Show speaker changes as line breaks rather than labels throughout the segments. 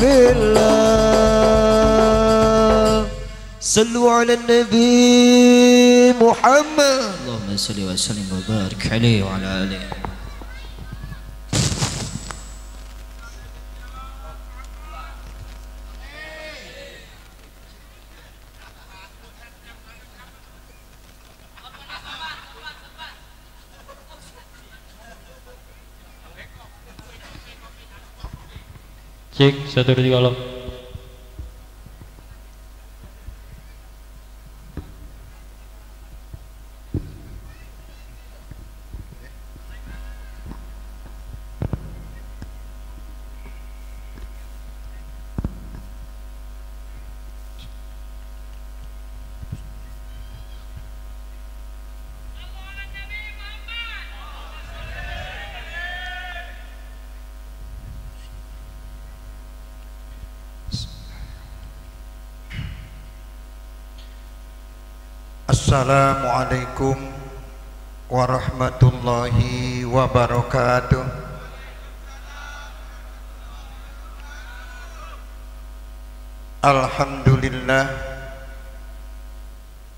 fillah. Sallu ala Nabi Muhammad.
Allahumma salli wa sallim wa barik alaihi wa ala alihi.
Cek 1 2 3 lo.
Assalamualaikum warahmatullahi wabarakatuh. Alhamdulillah,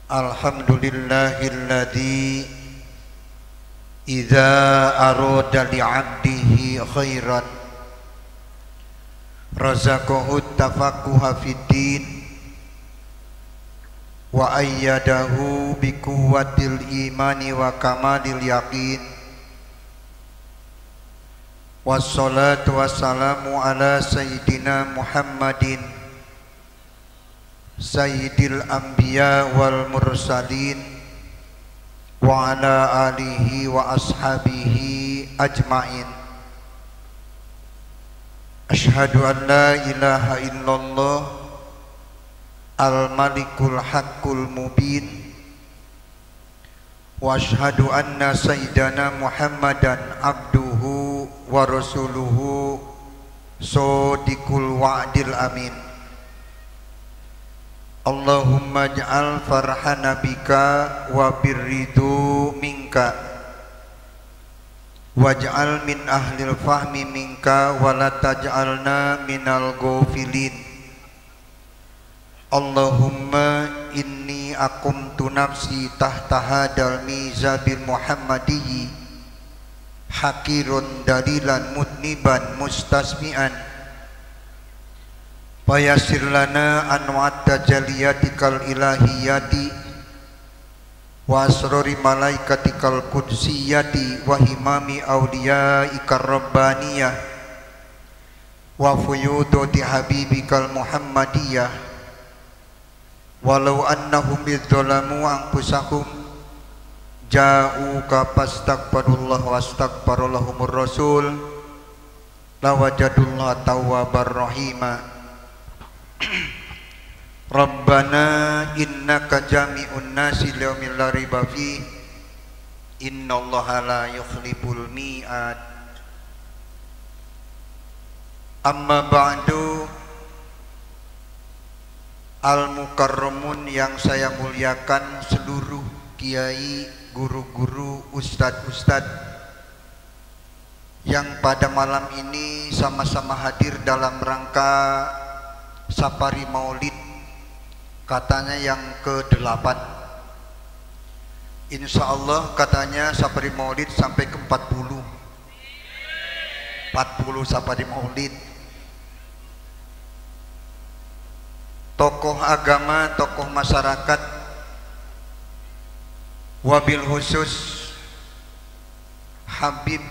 alhamdulillahilladzi idza arada li'abdihi khairan razaqahu tafaqquha fid-din wa ayyadahu bi quwwatil imani wa kamalil yaqin. Wassalatu wassalamu ala sayyidina Muhammadin sayyidil anbiya wal mursalin wa ala alihi wa ashabihi ajmain. Asyhadu an la ilaha illallah Al-Malikul Haqqul Mubin wa asyhadu anna sayyidana Muhammadan abduhu wa rasuluhu shadiqul wa'dil amin. Allahumma ja'al farhana bika wa birridu minka waj'al min ahlil fahmi minka wa la taj'alna minal ghafilin. Allahumma inni aqumtu nafsi tahta hadal mizabil muhammadiyyi hakirun dalilan mudniban mustasmi'an fayasir lana anwa'at tajaliyatikal ilahiyati wa asrori malaikatikal qudsiyati wa himami awliyaikar rabbaniyah wa fuyudoti habibikal muhammadiyah. Walau annahum idzalamu anfusahum ja'uka fastaghfirullah wastaghfarallahumur rasul lawajadullah tawwabar rahima. Rabbana innaka jami'un nasi liyaumil la riba fi innallaha la yukhliful mi'ad. Amma ba'du. Al-Mukarramun yang saya muliakan, seluruh kiai, guru-guru, ustadz-ustadz yang pada malam ini sama-sama hadir dalam rangka Safari Maulid, katanya yang ke-8. Insya Allah katanya Safari Maulid sampai ke 40 Safari Maulid. Tokoh agama, tokoh masyarakat, wabil khusus Habib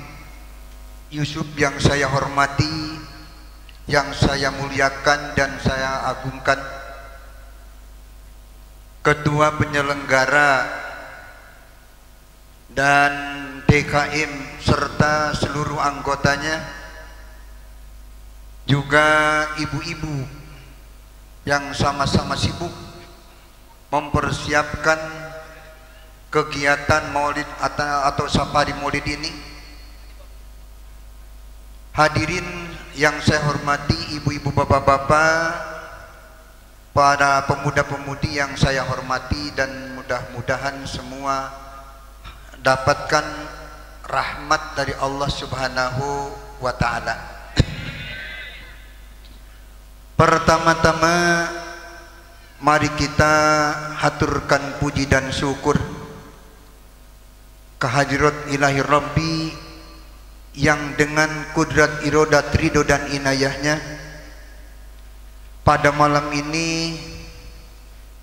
Yusuf yang saya hormati, yang saya muliakan dan saya agungkan, ketua penyelenggara dan DKM serta seluruh anggotanya, juga ibu-ibu yang sama-sama sibuk mempersiapkan kegiatan Maulid atau Safari Maulid ini. Hadirin yang saya hormati, ibu-ibu, bapak-bapak, para pemuda-pemudi yang saya hormati, dan mudah-mudahan semua dapatkan rahmat dari Allah Subhanahu wa ta'ala. Pertama-tama mari kita haturkan puji dan syukur kehadirat ilahi Rabbi yang dengan kudrat irodat ridho dan inayahnya pada malam ini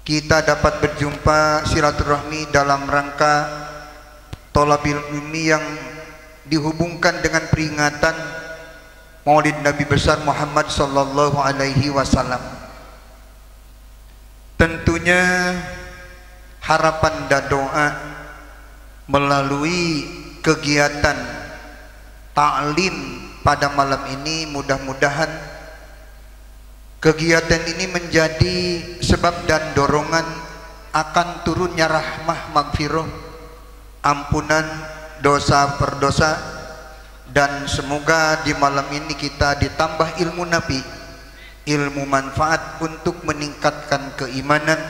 kita dapat berjumpa silaturahmi dalam rangka thalabil ilmi yang dihubungkan dengan peringatan Maulid Nabi besar Muhammad sallallahu alaihi wasallam. Tentunya harapan dan doa melalui kegiatan ta'lim pada malam ini, mudah-mudahan kegiatan ini menjadi sebab dan dorongan akan turunnya rahmah magfirah, ampunan dosa perdosa, dan semoga di malam ini kita ditambah ilmu Nabi, ilmu manfaat untuk meningkatkan keimanan,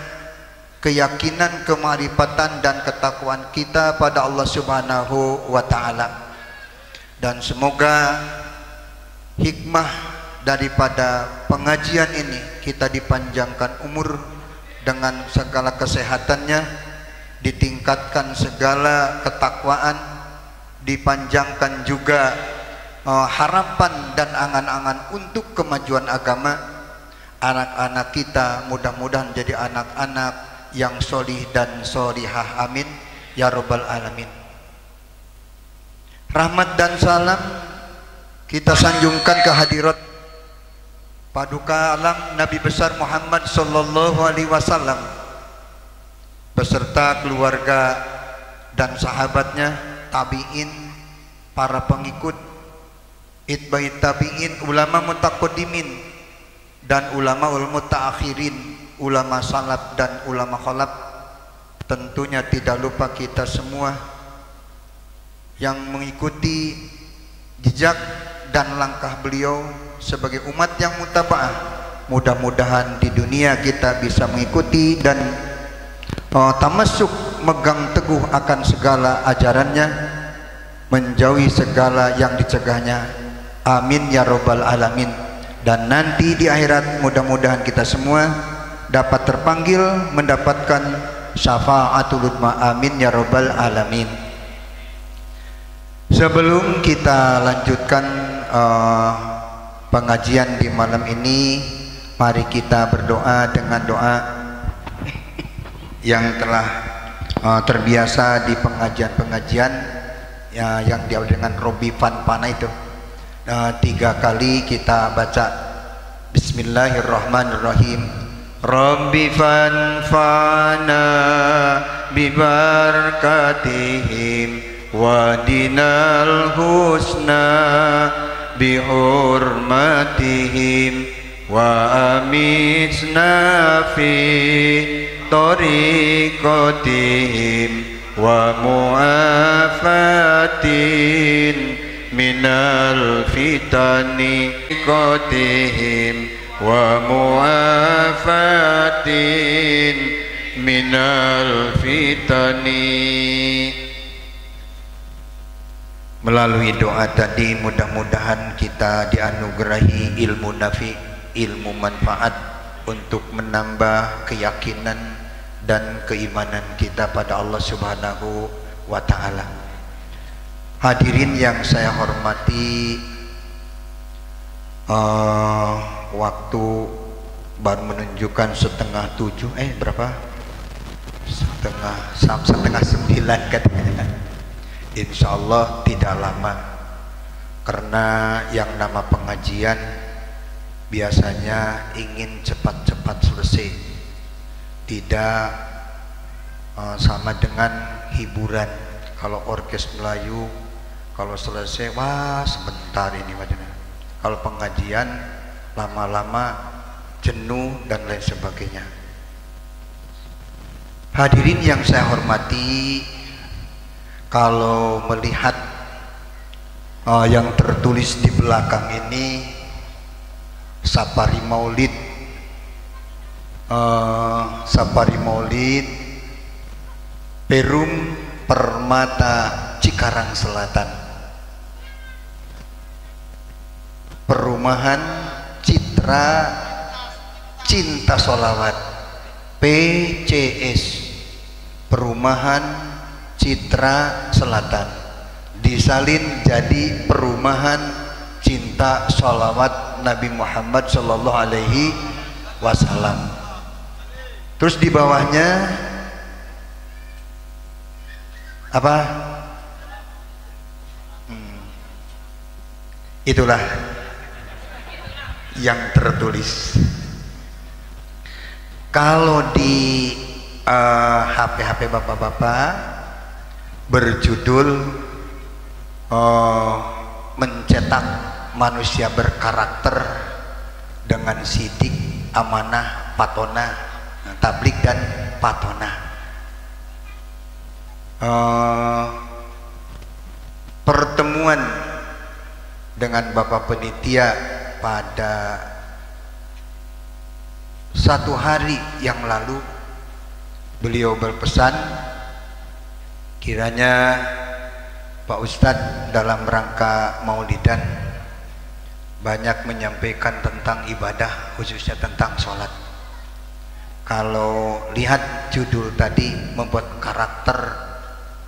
keyakinan, kemarifatan dan ketakwaan kita pada Allah Subhanahu wa taala. Dan semoga hikmah daripada pengajian ini kita dipanjangkan umur dengan segala kesehatannya, ditingkatkan segala ketakwaan, dipanjangkan juga harapan dan angan-angan untuk kemajuan agama. Anak-anak kita mudah-mudahan jadi anak-anak yang solih dan solihah, amin ya rabbal alamin. Rahmat dan salam kita sanjungkan ke hadirat paduka alam Nabi besar Muhammad sallallahu alaihi wasallam beserta keluarga dan sahabatnya, tabi'in, para pengikut, itba'it tabi'in, ulama mutaqaddimin dan ulama mutaakhirin, ulama salaf dan ulama khalaf. Tentunya tidak lupa kita semua yang mengikuti jejak dan langkah beliau sebagai umat yang mutaba'ah. Mudah-mudahan di dunia kita bisa mengikuti dan tamasuk, megang teguh akan segala ajarannya, menjauhi segala yang dicegahnya, amin ya rabbal alamin. Dan nanti di akhirat mudah-mudahan kita semua dapat terpanggil mendapatkan syafaatul uzma, amin ya rabbal alamin. Sebelum kita lanjutkan pengajian di malam ini, mari kita berdoa dengan doa yang telah terbiasa di pengajian-pengajian ya, yang diawali dengan Robi Fan Pana itu. 3 kali kita baca Bismillahirrahmanirrahim. Rabbi Fan Fana bibarakatihim wa dinal husna bihurmatihim wa amitna fi tariqatihim wa mu'afatin minal fitani qatihim wa mu'afatin minal fitani. Melalui doa tadi mudah-mudahan kita dianugerahi ilmu nafi, ilmu manfaat untuk menambah keyakinan dan keimanan kita pada Allah Subhanahu wa taala. Hadirin yang saya hormati, waktu baru menunjukkan 6:30, berapa? Setengah 9 katanya. Insya Allah tidak lama, karena yang nama pengajian biasanya ingin cepat-cepat selesai, tidak sama dengan hiburan. Kalau orkes Melayu kalau selesai, wah sebentar ini macamnya. Kalau pengajian lama-lama jenuh dan lain sebagainya. Hadirin yang saya hormati, kalau melihat yang tertulis di belakang ini, Safari Maulid, Perum Permata Cikarang Selatan, perumahan Citra Cinta Sholawat, PCS, Perumahan Citra Selatan, disalin jadi Perumahan Cinta Sholawat Nabi Muhammad Sallallahu Alaihi Wasallam. Terus di bawahnya apa? Itulah yang tertulis. Kalau di HP bapak-bapak berjudul mencetak manusia berkarakter dengan sidik, amanah, patona, tablik dan patona. Pertemuan dengan Bapak Penitia pada satu hari yang lalu, beliau berpesan kiranya Pak Ustadz dalam rangka Maulidan banyak menyampaikan tentang ibadah, khususnya tentang sholat. Kalau lihat judul tadi, membuat karakter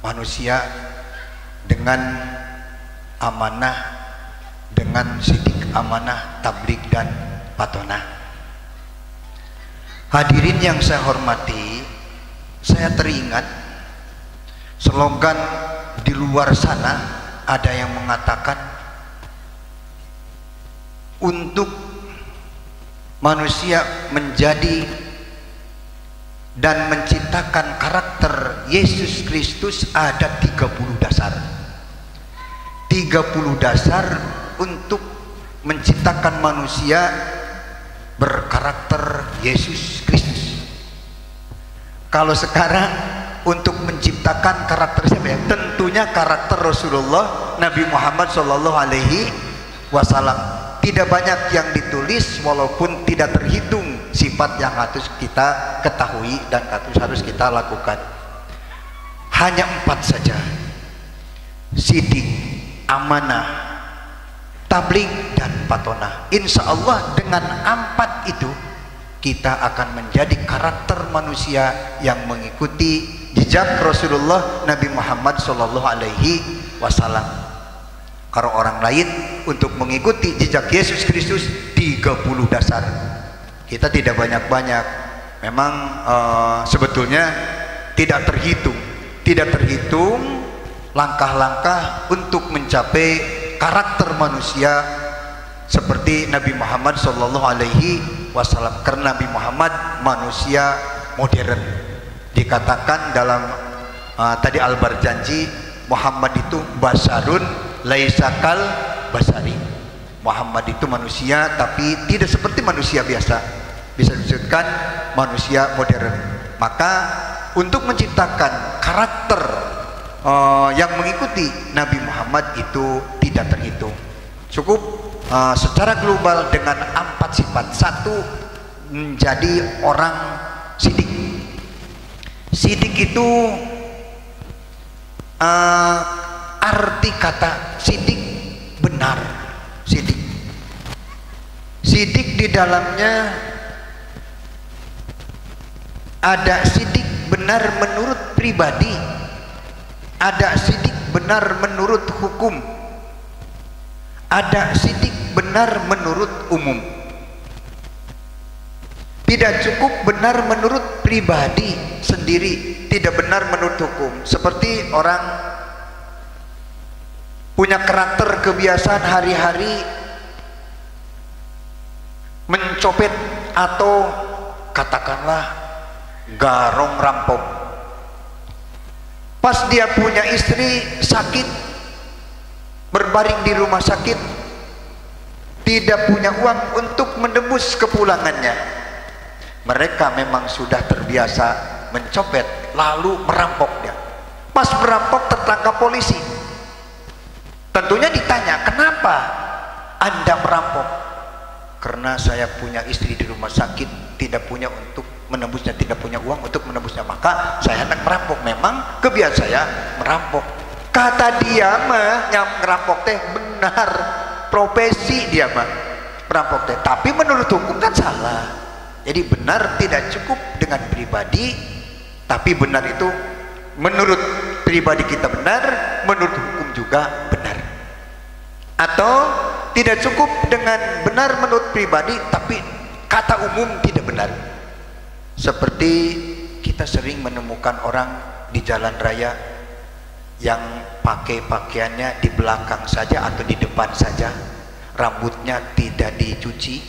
manusia dengan amanah, dengan sidik, amanah, tablik dan patona. Hadirin yang saya hormati, saya teringat slogan di luar sana ada yang mengatakan untuk manusia menjadi dan menciptakan karakter Yesus Kristus ada 30 dasar. 30 dasar untuk menciptakan manusia berkarakter Yesus Kristus. Kalau sekarang untuk menciptakan karakter siapa ya? Tentunya karakter Rasulullah Nabi Muhammad Sallallahu Alaihi Wasallam. Tidak banyak yang ditulis, walaupun tidak terhitung sifat yang harus kita ketahui dan harus kita lakukan. Hanya 4 saja: sidik, amanah, tabligh dan patona. Insya Allah dengan 4 itu kita akan menjadi karakter manusia yang mengikuti jejak Rasulullah Nabi Muhammad Sallallahu Alaihi Wasallam. Kalau orang lain untuk mengikuti jejak Yesus Kristus 30 dasar. Kita tidak banyak-banyak. Memang sebetulnya tidak terhitung langkah-langkah untuk mencapai karakter manusia seperti Nabi Muhammad Sallallahu Alaihi Wasallam. Karena Nabi Muhammad manusia modern. Dikatakan dalam tadi Al-Barjanji, Muhammad itu basarun laisakal basari. Muhammad itu manusia tapi tidak seperti manusia biasa, bisa disebutkan manusia modern. Maka untuk menciptakan karakter yang mengikuti Nabi Muhammad itu tidak terhitung. Cukup secara global dengan 4 sifat. 1, menjadi orang sidik. Sidik itu arti kata sidik benar. Sidik di dalamnya ada sidik benar menurut pribadi, ada sidik benar menurut hukum, ada sidik benar menurut umum. Tidak cukup benar menurut pribadi sendiri, tidak benar menurut hukum. Seperti orang punya karakter kebiasaan hari-hari mencopet atau katakanlah garong rampok. Pas dia punya istri sakit, berbaring di rumah sakit, tidak punya uang untuk menebus kepulangannya, mereka memang sudah terbiasa mencopet lalu merampok dia. Pas merampok tertangkap polisi, tentunya ditanya, kenapa Anda merampok? Karena saya punya istri di rumah sakit, tidak punya untuk menebusnya, tidak punya uang untuk menebusnya, maka saya hendak merampok. Memang kebiasaan saya merampok. Kata dia mah yang merampok teh benar, profesi dia mah merampok teh, tapi menurut hukum kan salah. Jadi benar tidak cukup dengan pribadi, tapi benar itu menurut pribadi kita benar, menurut hukum juga benar. Atau tidak cukup dengan benar menurut pribadi, tapi kata umum tidak benar. Seperti kita sering menemukan orang di jalan raya yang pakai pakaiannya di belakang saja atau di depan saja, rambutnya tidak dicuci,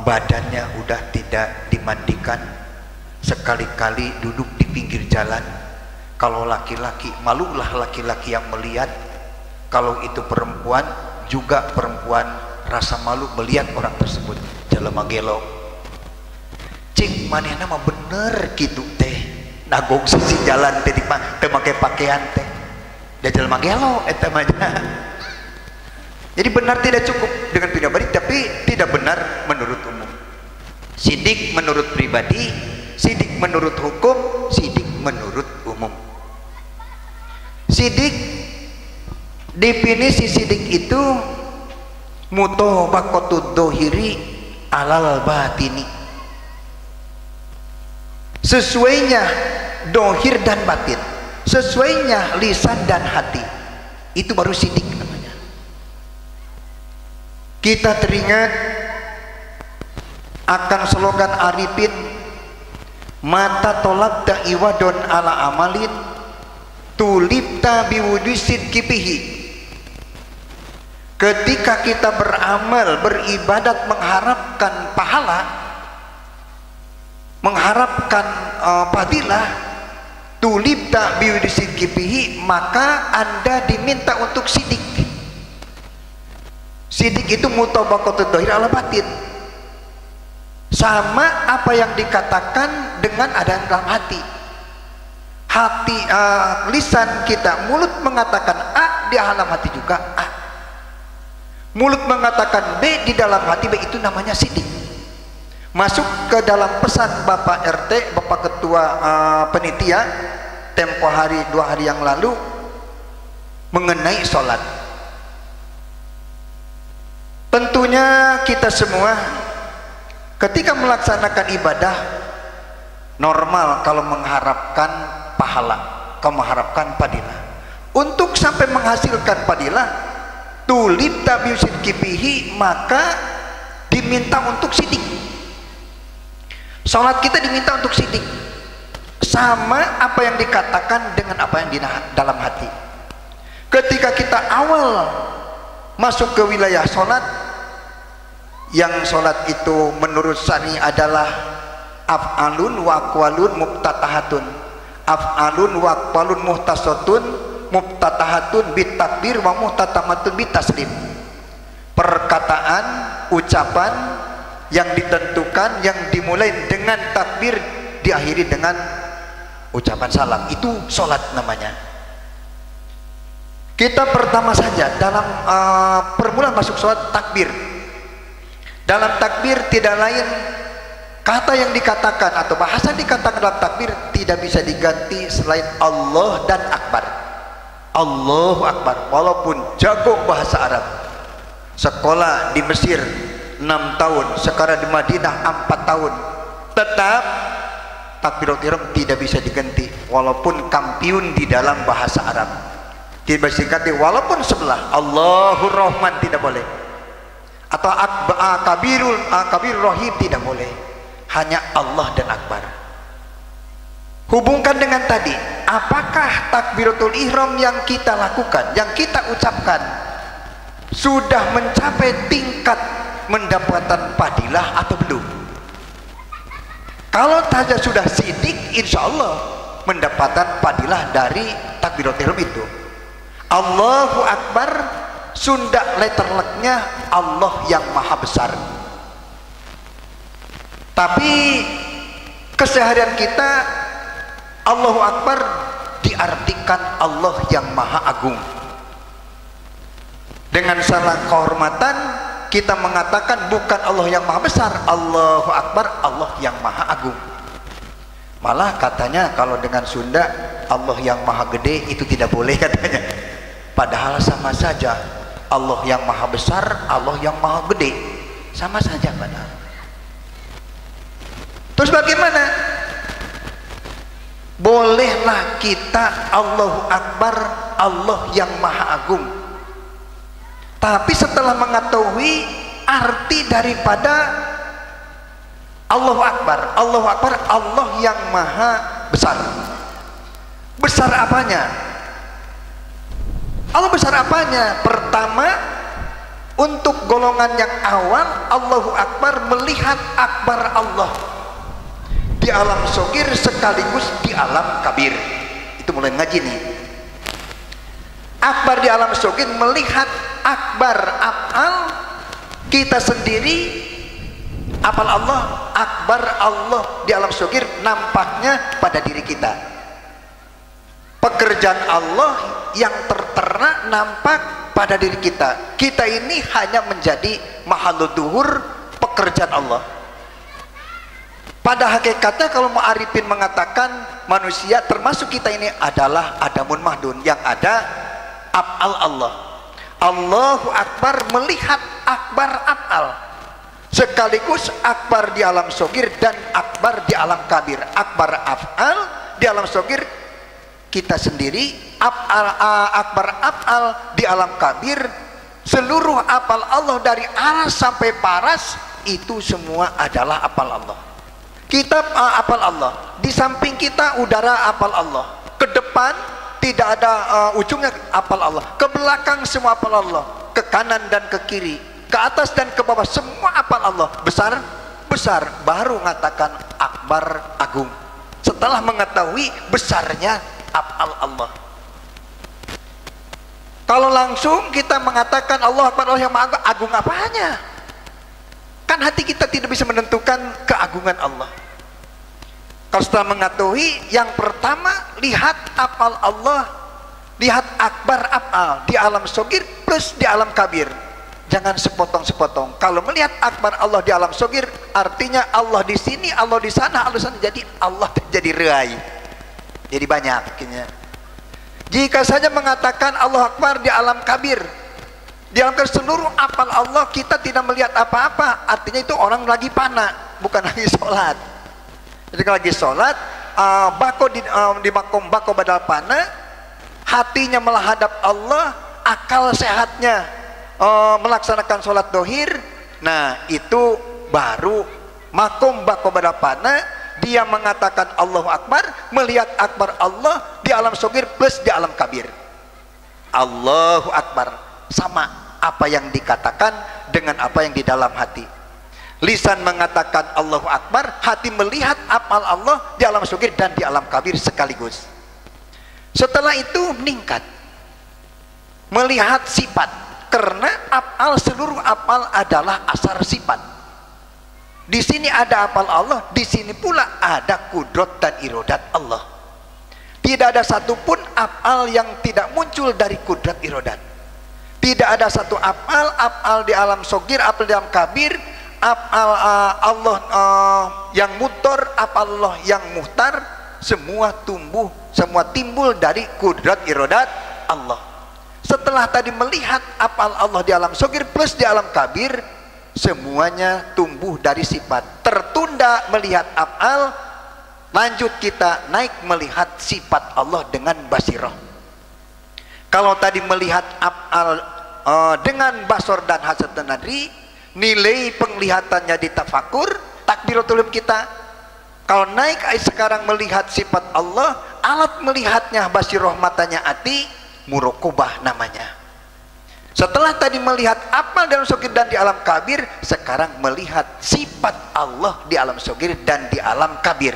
badannya udah tidak dimandikan, sekali-kali duduk di pinggir jalan. Kalau laki-laki, malulah laki-laki yang melihat. Kalau itu perempuan, juga perempuan rasa malu melihat orang tersebut. Jelema gelo, cing manehna mah bener gitu teh, nagong sisi jalan teh teu make pakaian teh, dia jelema gelo eta mah. Jadi benar tidak cukup dengan pribadi, tapi tidak benar menurut umum. Sidik menurut pribadi, sidik menurut hukum, sidik menurut umum. Sidik, definisi sidik itu mutabaqatud dohiri alal batini, sesuainya dohir dan batin, sesuainya lisan dan hati, itu baru sidik namanya. Kita teringat akan slogan Arifin, mata tolak iwadon ala amalin tulipta biwudisid kipihi. Ketika kita beramal, beribadat, mengharapkan pahala, mengharapkan fadilah, tulipta biwudisid kipihi, maka Anda diminta untuk sidik. Sidik itu mutabaqatud dhahir ala batin, sama apa yang dikatakan dengan ada yang dalam hati. Hati, lisan kita, mulut mengatakan A, di dalam hati juga A. Mulut mengatakan B, di dalam hati B, itu namanya sidik. Masuk ke dalam pesan Bapak RT, Bapak Ketua Penitia, tempo hari 2 hari yang lalu, mengenai sholat. Tentunya kita semua ketika melaksanakan ibadah normal, kalau mengharapkan pahala, kalau mengharapkan fadilah, untuk sampai menghasilkan fadilah, tulib tabiusid kipihi, maka diminta untuk sidik. Salat kita diminta untuk sidik, sama apa yang dikatakan dengan apa yang di dalam hati. Ketika kita awal masuk ke wilayah sholat, yang sholat itu menurut syari adalah af'alun wa aqwalun muftatahatun, af'alun wa aqwalun muhtasatun, muftatahatun bitakbir wa muhtatamatun bitaslim. Perkataan, ucapan yang ditentukan, yang dimulai dengan takbir, diakhiri dengan ucapan salam, itu sholat namanya. Kita pertama saja dalam permulaan masuk sholat, takbir. Dalam takbir tidak lain kata yang dikatakan atau bahasa dikatakan dalam takbir tidak bisa diganti selain Allah dan Akbar. Allahu Akbar. Walaupun jago bahasa Arab, sekolah di Mesir 6 tahun, sekarang di Madinah 4 tahun, tetap takbiratul ihram tidak bisa diganti walaupun kampiun di dalam bahasa Arab. Tidak bisa diganti walaupun sebelah Allahur Rahman tidak boleh, atau kabirul rahim tidak boleh, hanya Allah dan Akbar. Hubungkan dengan tadi, apakah takbiratul ihram yang kita lakukan, yang kita ucapkan sudah mencapai tingkat mendapatkan fadilah atau belum? Kalau saja sudah sidik, insya Allah mendapatkan fadilah dari takbiratul ihram itu. Allahu Akbar, Sunda letterleknya Allah yang maha besar. Tapi keseharian kita Allahu Akbar diartikan Allah yang maha agung. Dengan salah kehormatan kita mengatakan bukan Allah yang maha besar, Allahu Akbar, Allah yang maha agung. Malah katanya kalau dengan Sunda Allah yang maha gede itu tidak boleh katanya. Padahal sama saja, Allah yang maha besar, Allah yang maha gede, sama saja padahal. Terus bagaimana? Bolehlah kita Allahu Akbar, Allah yang Maha Agung, tapi setelah mengetahui arti daripada Allahu Akbar, Allahu Akbar, Allah yang Maha Besar. Besar apanya? Allah besar apanya? Pertama, untuk golongan yang awal, Allahu Akbar melihat akbar Allah di alam sogir sekaligus di alam kabir. Itu mulai ngaji nih. Akbar di alam sogir melihat akbar af'al kita sendiri. Apal Allah, akbar Allah di alam sogir nampaknya pada diri kita. Pekerjaan Allah yang tertera nampak pada diri kita. Kita ini hanya menjadi mahalud duhur pekerjaan Allah. Pada hakikatnya kalau mau Arifin mengatakan manusia termasuk kita ini adalah adamun mahdun, yang ada af'al Allah. Allahu Akbar melihat akbar af'al, sekaligus akbar di alam sogir dan akbar di alam kabir. Akbar af'al di alam sogir kita sendiri, akbar af'al di alam kabir, seluruh apal Allah dari aras sampai paras itu semua adalah apal Allah. Kita apal Allah, di samping kita udara apal Allah, ke depan tidak ada ujungnya apal Allah, ke belakang semua apal Allah, ke kanan dan ke kiri, ke atas dan ke bawah semua apal Allah. Besar, besar, baru mengatakan akbar, agung. Setelah mengetahui besarnya af'al Allah. Kalau langsung kita mengatakan Allah Akbar, Allah yang Maha Agung, apanya? Kan hati kita tidak bisa menentukan keagungan Allah. Kalau setelah mengetahui, yang pertama lihat af'al Allah, lihat akbar af'al di alam sogir plus di alam kabir. Jangan sepotong-sepotong. Kalau melihat akbar Allah di alam sogir, artinya Allah di sini, Allah di sana, Allah di sana, jadi Allah jadi rai. Jadi banyak akhirnya. Jika saja mengatakan Allah Akbar di alam kabir, di alam kabir seluruh apal Allah kita tidak melihat apa-apa, artinya itu orang lagi pana, bukan lagi sholat. Jadi kalau lagi sholat, bako di makom bako badal pana, hatinya menghadap Allah, akal sehatnya melaksanakan sholat dohir, nah itu baru makom bako badal pana. Dia mengatakan Allahu Akbar, melihat akbar Allah di alam sogir plus di alam kabir. Allahu Akbar, sama apa yang dikatakan dengan apa yang di dalam hati. Lisan mengatakan Allahu Akbar, hati melihat apal Allah di alam sogir dan di alam kabir sekaligus. Setelah itu meningkat, melihat sifat, karena apal, seluruh apal adalah asar sifat. Di sini ada apal Allah, di sini pula ada kudrat dan irodat Allah. Tidak ada satupun apal yang tidak muncul dari kudrat irodat. Tidak ada satu apal di alam sogir, apal di alam kabir, apal Allah yang mutor, apal Allah yang muhtar, semua tumbuh, semua timbul dari kudrat irodat Allah. Setelah tadi melihat apal Allah di alam sogir plus di alam kabir, semuanya tumbuh dari sifat. Tertunda melihat af'al, lanjut kita naik melihat sifat Allah dengan basirah. Kalau tadi melihat af'al dengan basor dan hasad dan nadri, nilai penglihatannya di tafakur, takbiratul ihram kita. Kalau naik sekarang melihat sifat Allah, alat melihatnya basirah, matanya ati, muraqabah namanya. Setelah tadi melihat apa dalam sogir dan di alam kabir, sekarang melihat sifat Allah di alam sogir dan di alam kabir.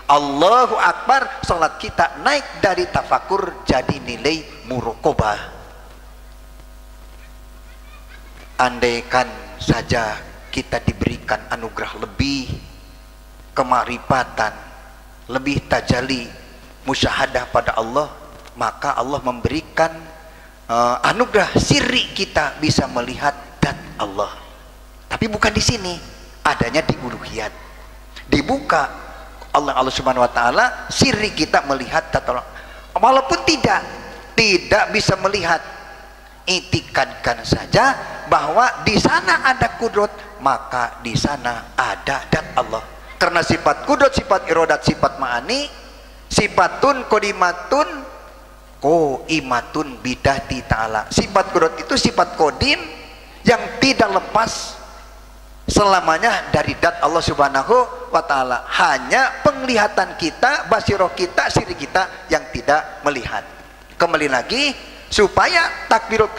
Allahu Akbar, salat kita naik dari tafakur jadi nilai muraqabah. Andaikan saja kita diberikan anugerah lebih, kemarifatan, lebih tajali, musyahadah pada Allah, maka Allah memberikan anugerah sirri kita bisa melihat zat Allah. Tapi bukan di sini, adanya di uluhiyat. Dibuka Allah Subhanahu wa taala, sirri kita melihat zat Allah. Walaupun tidak bisa melihat, itikadkan saja bahwa di sana ada kudrat, maka di sana ada zat Allah. Karena sifat kudrat, sifat irodat, sifat ma'ani, sifatun kodimatun koimatun bidati ta'ala. Sifat kudrat itu sifat kodim yang tidak lepas selamanya dari dat Allah subhanahu wa ta'ala. Hanya penglihatan kita, basiroh kita, siri kita yang tidak melihat. Kembali lagi, supaya takbirul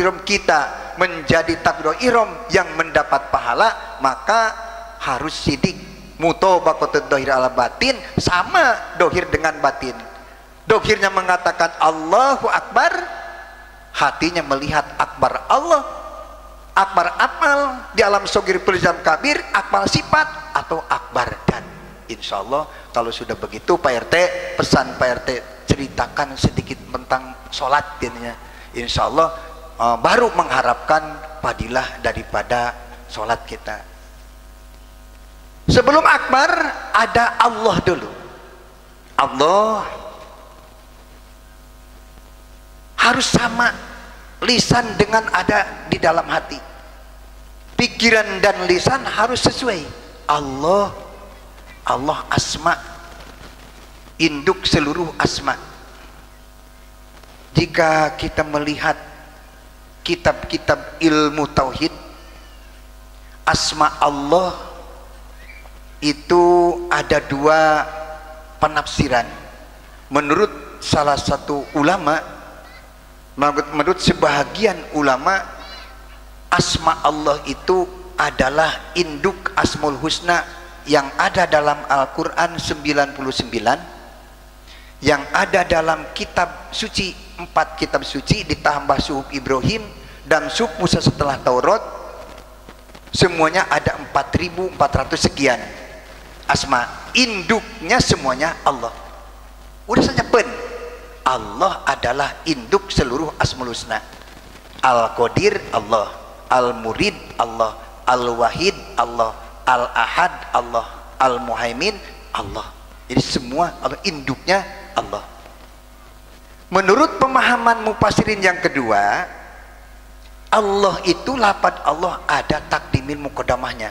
ihram kita menjadi takbirul ihram yang mendapat pahala, maka harus sidik mutobaqatud dohir ala batin, sama dohir dengan batin. Dohirnya mengatakan Allahu Akbar, hatinya melihat akbar Allah, akbar amal di alam sogir perijam kabir, akbar sifat atau akbar dan. Insya Allah kalau sudah begitu Pak RT, pesan Pak RT ceritakan sedikit tentang sholat ini, insya Allah baru mengharapkan fadilah daripada sholat kita. Sebelum akbar ada Allah dulu. Allah harus sama lisan dengan ada di dalam hati. Pikiran dan lisan harus sesuai. Allah asma, induk seluruh asma. Jika kita melihat kitab-kitab ilmu tauhid, asma Allah itu ada dua penafsiran. Menurut salah satu ulama, menurut sebahagian ulama, asma Allah itu adalah induk asmaul husna yang ada dalam Al-Quran 99, yang ada dalam kitab suci, 4 kitab suci ditambah suhuf Ibrahim dan suhuf Musa setelah Taurat, semuanya ada 4.400 sekian asma. Induknya semuanya Allah. Udah saja pen, Allah adalah induk seluruh asmaul husna. Al-Qadir Allah, Al-Murid Allah, Al-Wahid Allah, Al-Ahad Allah, Al-Muhaimin Allah. Jadi semua Allah, induknya Allah. Menurut pemahaman mufassirin yang kedua, Allah itu lafaz Allah ada takdimil muqaddamahnya,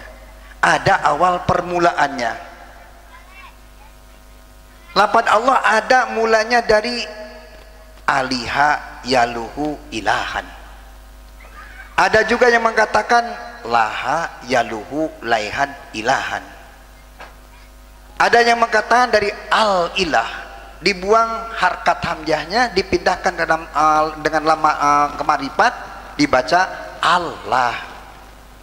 ada awal permulaannya. Lafaz Allah ada mulanya dari aliha yaluhu ilahan. Ada juga yang mengatakan laha yaluhu laihan ilahan. Ada yang mengatakan dari al ilah, dibuang harkat hamzahnya, dipindahkan dalam dengan lama kemarifat, dibaca Allah.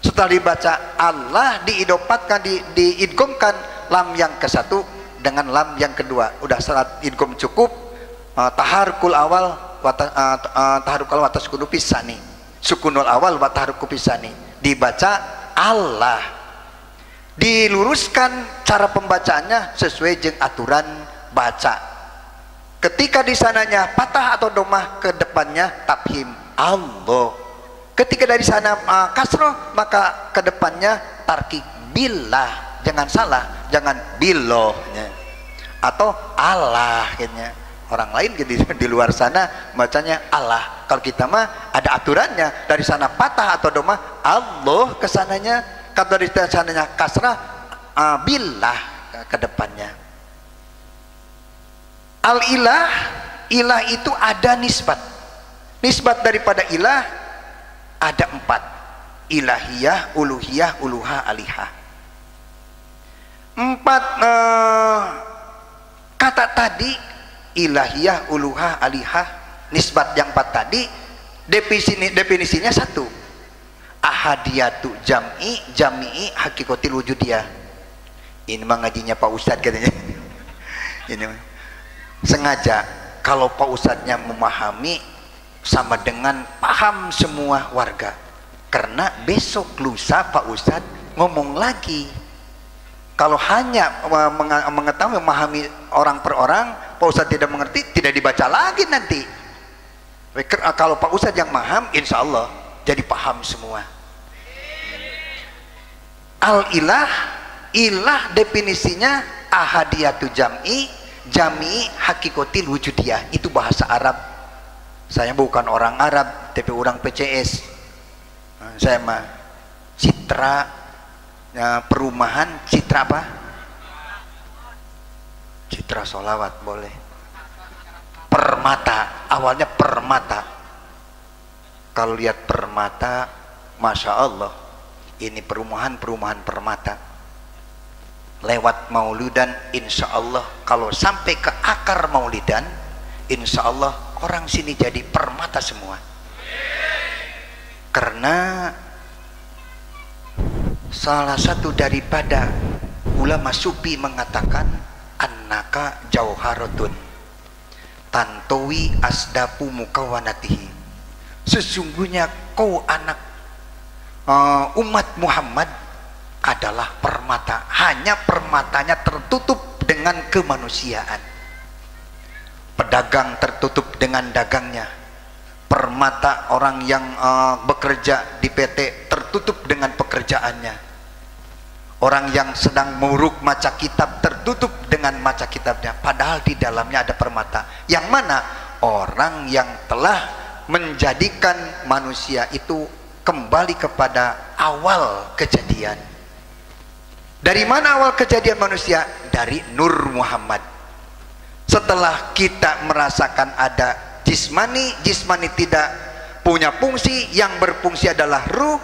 Setelah dibaca Allah, diidopatkan, diidgomkan lam yang ke satu dengan lam yang kedua. Udah salat idgom cukup. Taharukul awal taharukul watas kudu pisani, sukunul awal wa taharuku pisani, dibaca Allah. Diluruskan cara pembacaannya sesuai jeung aturan baca. Ketika di sananya patah atau domah, ke depannya tafhim Allah. Ketika dari sana kasroh, maka ke depannya tarkik billah. Jangan salah, jangan billah atau Allah kayaknya. Orang lain di luar sana bacanya Allah. Kalau kita mah ada aturannya, dari sana patah atau domah Allah ke sananya, kalau dari sananya kasrah billah ke depannya. Al-ilah, ilah itu ada nisbat. Nisbat daripada ilah ada 4. Ilahiyah, uluhiyah, uluha, alihah. 4 kata tadi, ilahiyah, uluha, alihah, nisbat yang 4 tadi, definisinya 1. Ahadiyatu jam'i, jami'i hakikotil wujudiyah. Ini mah ngajinya Pak Ustadz katanya. Ini sengaja kalau Pak Ustadznya memahami sama dengan paham semua warga, karena besok lusa Pak Ustadz ngomong lagi. Kalau hanya mengetahui memahami orang per orang, Pak Ustadz tidak mengerti, tidak dibaca lagi nanti. Kalau Pak Ustadz yang paham, insya Allah jadi paham semua. Al-ilah, ilah definisinya ahadiyatu jam'i, jami'i hakikotil wujudiyah. Itu bahasa Arab. Saya bukan orang Arab, tapi orang PCS. Saya mah citra perumahan, citra apa? Citra solawat boleh. Permata, awalnya permata. Kalau lihat permata, masya Allah, ini perumahan permata. Lewat maulidan, insya Allah kalau sampai ke akar maulidan, insya Allah orang sini jadi permata semua. Karena salah satu daripada ulama sufi mengatakan annaka jauharatun tantowi asdapu mukawanatihi, sesungguhnya kau anak umat Muhammad adalah permata, hanya permatanya tertutup dengan kemanusiaan. Pedagang tertutup dengan dagangnya, permata orang yang bekerja di PT tertutup dengan pekerjaannya, orang yang sedang menguruk maca kitab tertutup dengan maca kitabnya, padahal di dalamnya ada permata. Yang mana orang yang telah menjadikan manusia itu kembali kepada awal kejadian. Dari mana awal kejadian manusia? Dari Nur Muhammad. Setelah kita merasakan ada jismani, jismani tidak punya fungsi, yang berfungsi adalah ruh,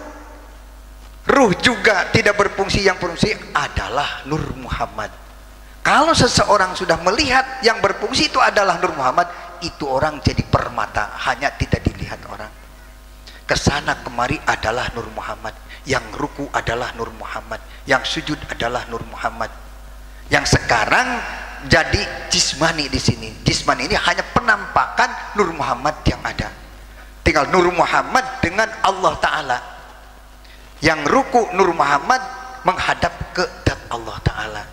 ruh juga tidak berfungsi, yang berfungsi adalah Nur Muhammad. Kalau seseorang sudah melihat yang berfungsi itu adalah Nur Muhammad, itu orang jadi permata, hanya tidak dilihat orang. Kesana kemari adalah Nur Muhammad, yang ruku adalah Nur Muhammad, yang sujud adalah Nur Muhammad. Yang sekarang jadi jismani di sini. Jismani ini hanya penampakan Nur Muhammad yang ada. Tinggal Nur Muhammad dengan Allah Ta'ala. Yang ruku Nur Muhammad menghadap ke zat Allah Ta'ala.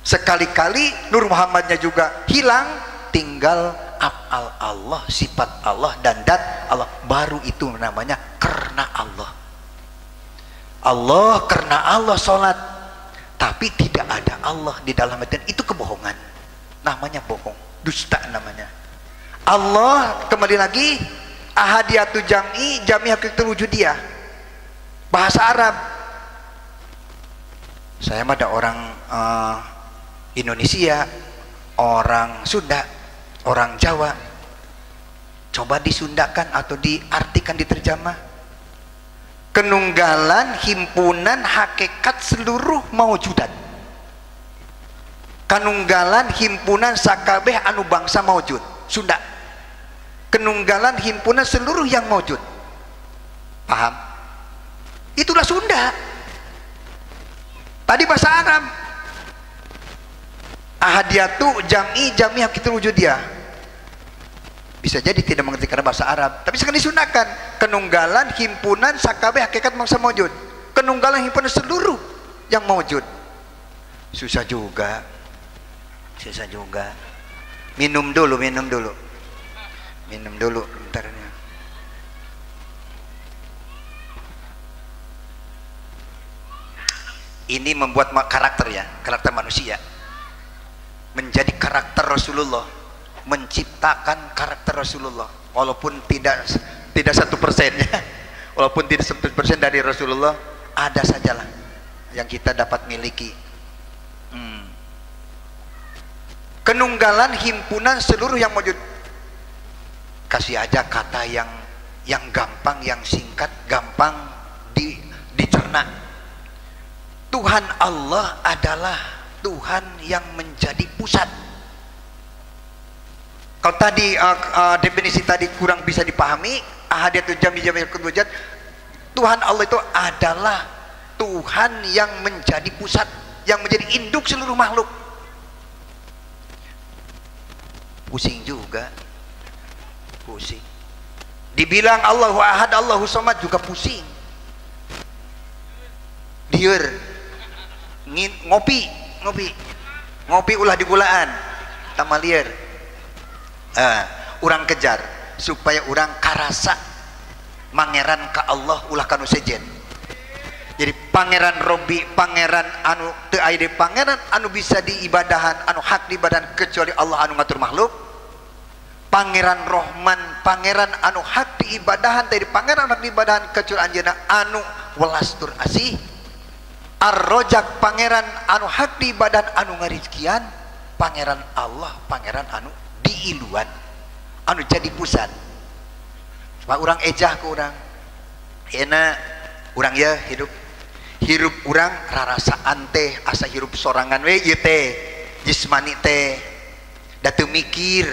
Sekali-kali Nur Muhammadnya juga hilang, tinggal af'al Allah, sifat Allah dan zat Allah. Baru itu namanya karena Allah. Allah karena Allah sholat, tapi tidak ada Allah di dalam hati, itu kebohongan, namanya bohong, dusta namanya. Allah kembali lagi ahadiyatu jam'i, jam'i haqiqatul wujudiyah, bahasa Arab. Saya mah ada orang Indonesia, orang Sunda, orang Jawa, coba disundakan atau diartikan, diterjemah. Kenunggalan himpunan hakikat seluruh maujudat, kenunggalan himpunan sakabeh anu bangsa maujud, Sunda. Kenunggalan himpunan seluruh yang maujud, paham? Itulah Sunda. Tadi bahasa Arab ahadiyatu jam'i, jam'i haqiqatul wujudiyah. Bisa jadi tidak mengerti karena bahasa Arab, tapi sekarang disunahkan kenunggalan himpunan sakabeh hakikat bangsa maujud, kenunggalan himpunan seluruh yang maujud. Susah juga, susah juga. Minum dulu bentar. Ini membuat karakter, ya, karakter manusia menjadi karakter Rasulullah, menciptakan karakter Rasulullah, walaupun tidak 1% ya, walaupun tidak 1% dari Rasulullah, ada sajalah yang kita dapat miliki. Kenunggalan himpunan seluruh yang wujud. Kasih aja kata yang gampang, yang singkat, gampang dicerna. Tuhan Allah adalah Tuhan yang menjadi pusat. Kalau tadi definisi tadi kurang bisa dipahami, ahadiyatul jam'i jam'i wujud, Tuhan Allah itu adalah Tuhan yang menjadi pusat, yang menjadi induk seluruh makhluk. Pusing juga, pusing. Dibilang Allahu Ahad, Allahu Samad juga pusing. Dieur ngopi ulah digulaan tamalier. Orang kejar supaya orang karasa mangeran ka Allah ulah kanu sejen. Jadi pangeran Robi, pangeran anu teu aya di pangeran anu bisa diibadahan, anu hak diibadahan kecuali Allah anu ngatur makhluk. Pangeran Rohman, pangeran anu hak diibadahan dari pangeran hak diibadahan kecuali anjeunna anu welas tur asih. Ar-Rojak, pangeran anu hak diibadahan anu ngarizkian. pangeran Allah, pangeran anu diiluan, anu jadi pusat. Pak orang ejah ke orang, enak orang ya hirup orang rarasaan teh asa hirup sorangan we ieu teh jismani teh datu mikir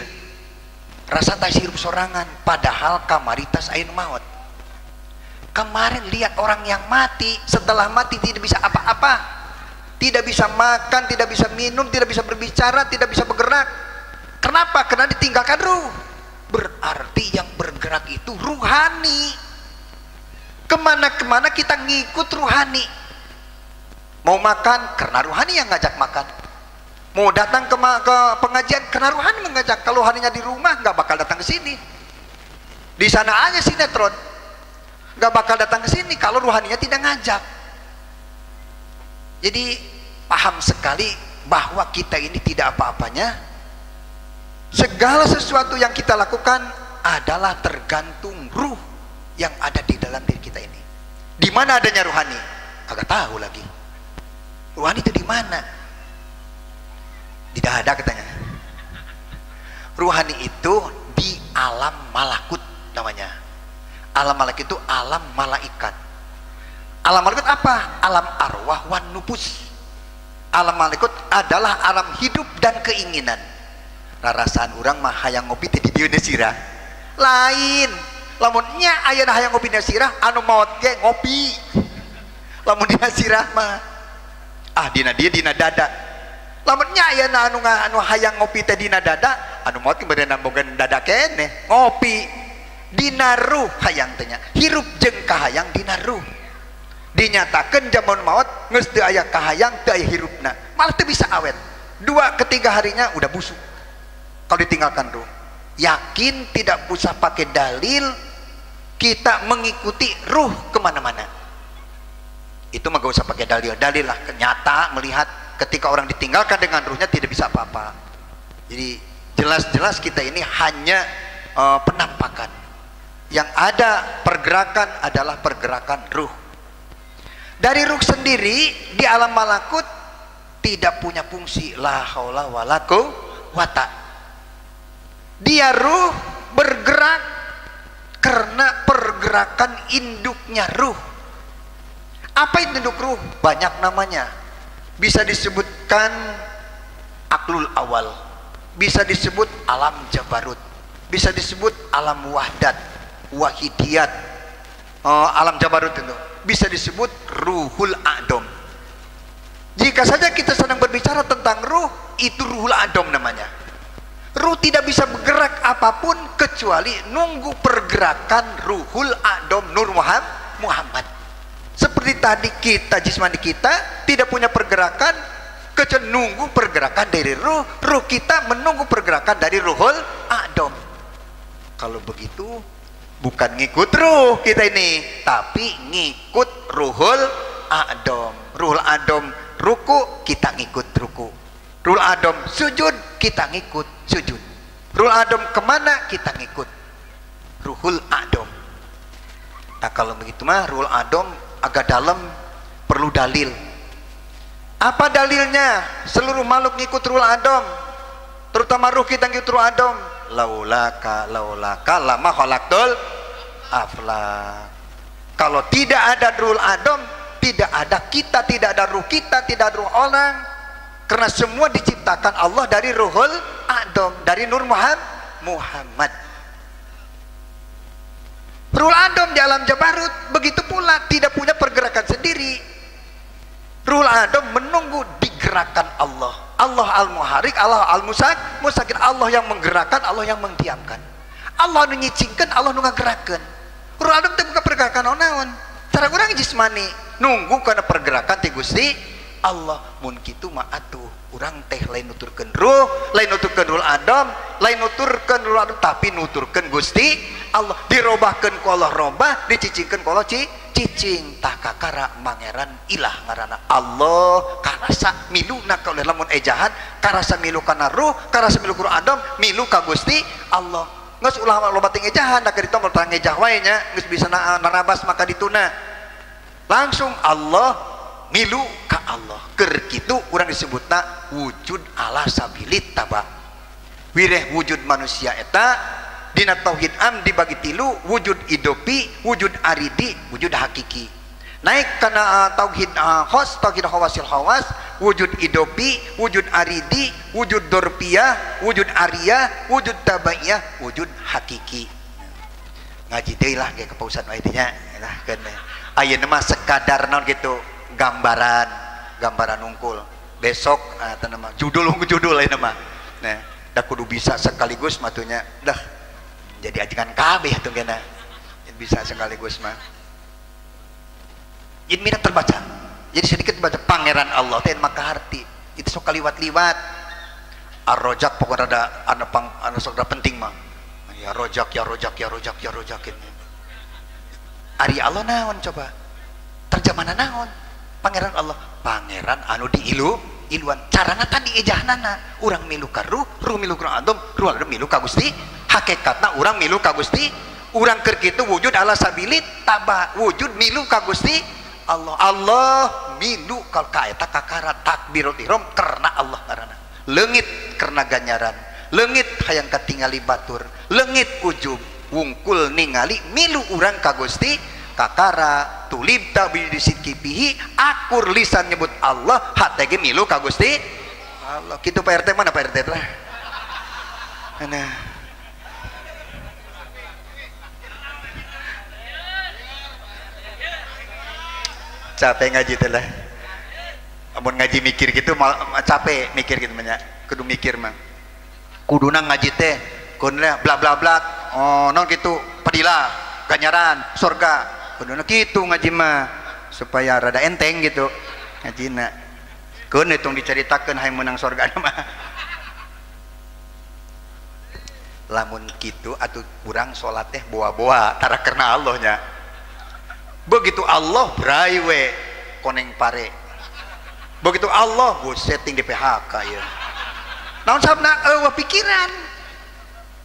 rasa tas hirup sorangan, padahal kamaritas ayeuna maut. Kemarin lihat orang yang mati, setelah mati tidak bisa apa-apa, tidak bisa makan, tidak bisa minum, tidak bisa berbicara, tidak bisa bergerak. Kenapa? Karena ditinggalkan ruh. Berarti yang bergerak itu ruhani. Kemana-kemana kita ngikut ruhani. Mau makan karena ruhani yang ngajak makan. Mau datang ke pengajian karena ruhani mengajak. Kalau haninya di rumah nggak bakal datang ke sini. Di sana aja sinetron, nggak bakal datang ke sini kalau ruhaninya tidak ngajak. Jadi paham sekali bahwa kita ini tidak apa-apanya. Segala sesuatu yang kita lakukan adalah tergantung ruh yang ada di dalam diri kita ini. Di mana adanya ruhani? Agak tahu lagi. Ruhani itu di mana? Di dada katanya. Ruhani itu di alam malakut namanya. Alam malakut itu alam malaikat. Alam malakut apa? Alam arwah wan nufus. Alam malakut adalah alam hidup dan keinginan. Rarasaan orang mah hayang ngopi teh di dieu sirah. Lain. Lamun nya ayeuna hayang ngopi di sirah, anu maot ge ngopi. Lamun dina sirah mah dina dada. Lamun nya ayeuna anu hayang ngopi teh dina dada, anu maot ge beunang bogan dada keneh, ngopi. Dina ruh hayang teh nya. Hirup jeung kahayang dina ruh. Dinyatakeun jamun maot geus teu aya kahayang, teu aya hirupna. Malah teu bisa awet. 2-3 harinya udah busuk. Kalau ditinggalkan ruh, yakin tidak usah pakai dalil, kita mengikuti ruh kemana-mana. Itu mah gak usah pakai dalil, dalil lah nyata melihat ketika orang ditinggalkan dengan ruhnya tidak bisa apa-apa. Jadi jelas-jelas kita ini hanya penampakan. Yang ada pergerakan adalah pergerakan ruh. Dari ruh sendiri di alam malakut tidak punya fungsi la haula wala quwata. Dia ruh bergerak karena pergerakan induknya ruh. Apa itu induk ruh? Banyak namanya. Bisa disebutkan aklul awal, bisa disebut alam jabarut, bisa disebut alam wahdat, wahidiyat. Alam jabarut itu bisa disebut ruhul adom. Jika saja kita sedang berbicara tentang ruh, itu ruhul adom namanya. Ruh tidak bisa bergerak apapun kecuali nunggu pergerakan ruhul adom Nur Muhammad. Seperti tadi kita, jismani kita tidak punya pergerakan kecuali nunggu pergerakan dari ruh. Ruh kita menunggu pergerakan dari ruhul adom. Kalau begitu bukan ngikut ruh kita ini, tapi ngikut ruhul adom. Ruhul adom ruku, kita ngikut ruku. Ruhul adom sujud, kita ngikut sujud. Ruhul adom kemana, kita ngikut ruhul adom. Nah kalau begitu mah ruhul adom agak dalam, perlu dalil. Apa dalilnya? Seluruh makhluk ngikut ruhul adom, terutama ruh kita ngikut ruhul adom. Laulaka lama khalaqtul aflak. Kalau tidak ada ruhul adom, tidak ada kita, tidak ada ruh kita, tidak ada ruh orang. Karena semua diciptakan Allah dari ruhul adom, dari Nur Muhammad. Ruhul adom di alam jabarut begitu pula tidak punya pergerakan sendiri. Ruhul adom menunggu digerakkan Allah. Allah al-muharik, Allah al-musakin. Allah yang menggerakkan, Allah yang mendiamkan. Allah nyicingkan, Allah ngagerakan. Ruhul adom itu bukan pergerakan naon. Cara kurang jismani nunggu karena pergerakan ti Gusti Allah. Mun kitu mah atuh urang teh lain nuturkeun ruh, lain nuturkeun ruhul adom, lain nuturkeun ruhul adom, tapi nuturkeun Gusti Allah. Dirobahkeun ku Allah robah, dicicingkeun ku Allah cicing. Tah kakara mangeran ilah ngaranna Allah. Karasa miluna ka oleh lamun ejahan, karasa milu kana ruh, karasa milu ku ruhul adom, milu ka Gusti Allah. Geus ulah loba teh ejahan, da kitu mah tang ejah wae nya, geus bisa narabas maka dituna. Langsung Allah milu ka ka Allah keur kitu urang disebutna wujud ala sabilit taba wireh wujud manusia eta dina tauhid am dibagi tilu wujud idopi wujud aridi wujud hakiki naik kana tauhid khos tauhid khawasil khawas wujud idopi wujud aridi wujud dorpiyah wujud ariyah wujud tabaiyah wujud hakiki ngaji deui lah ge kepausan we teh nya lah keun ayeuna mah sekadar naon gitu gambaran unggul besok teh mah judul ayeuna mah nah da kudu bisa sekaligus matunya dah jadi ajengan kabeh atuh geuna bisa sekaligus mah jadi mira terbaca jadi sedikit baca pangeran Allah teh maka harti itu sok kaliwat-liwat ar-rojak pokoknya ada sok penting mah ya rojak ini ari Allah naon coba terjemahna naon pangeran Allah pangeran anu iluan carana kan diejahna urang milu ka ruh milu ka adam ruh milu ka Gusti hakikatna urang milu ka Gusti urang keur kitu wujud ala sabilit taba wujud milu ka Gusti Allah milu kal kaeta kakara takbirul ihram karena Allah karena leungit karena ganjaran leungit hayang katingali batur leungit ujub wungkul ningali milu urang ka Gusti kakara tulib tabi disidkipihi akur lisan nyebut Allah hate ge milu ka Gusti Allah kitu Pak RT mana Pak RT lah nah capek ngaji teh lah amun ngaji mikir gitu capek mikir gitu banyak kudu mikir mah kuduna ngaji teh kuduna bla bla bla oh non gitu padilah ganjaran surga kuduna gitu ngaji mah supaya rada enteng gitu ngajina keun hitung diceritakeun hayang menang surga mah lamun gitu atuh urang salat teh boa-boa tara karena Allah nya begitu Allah berai we koneng pare begitu Allah gue setting di PHK ya naon sabna pikiran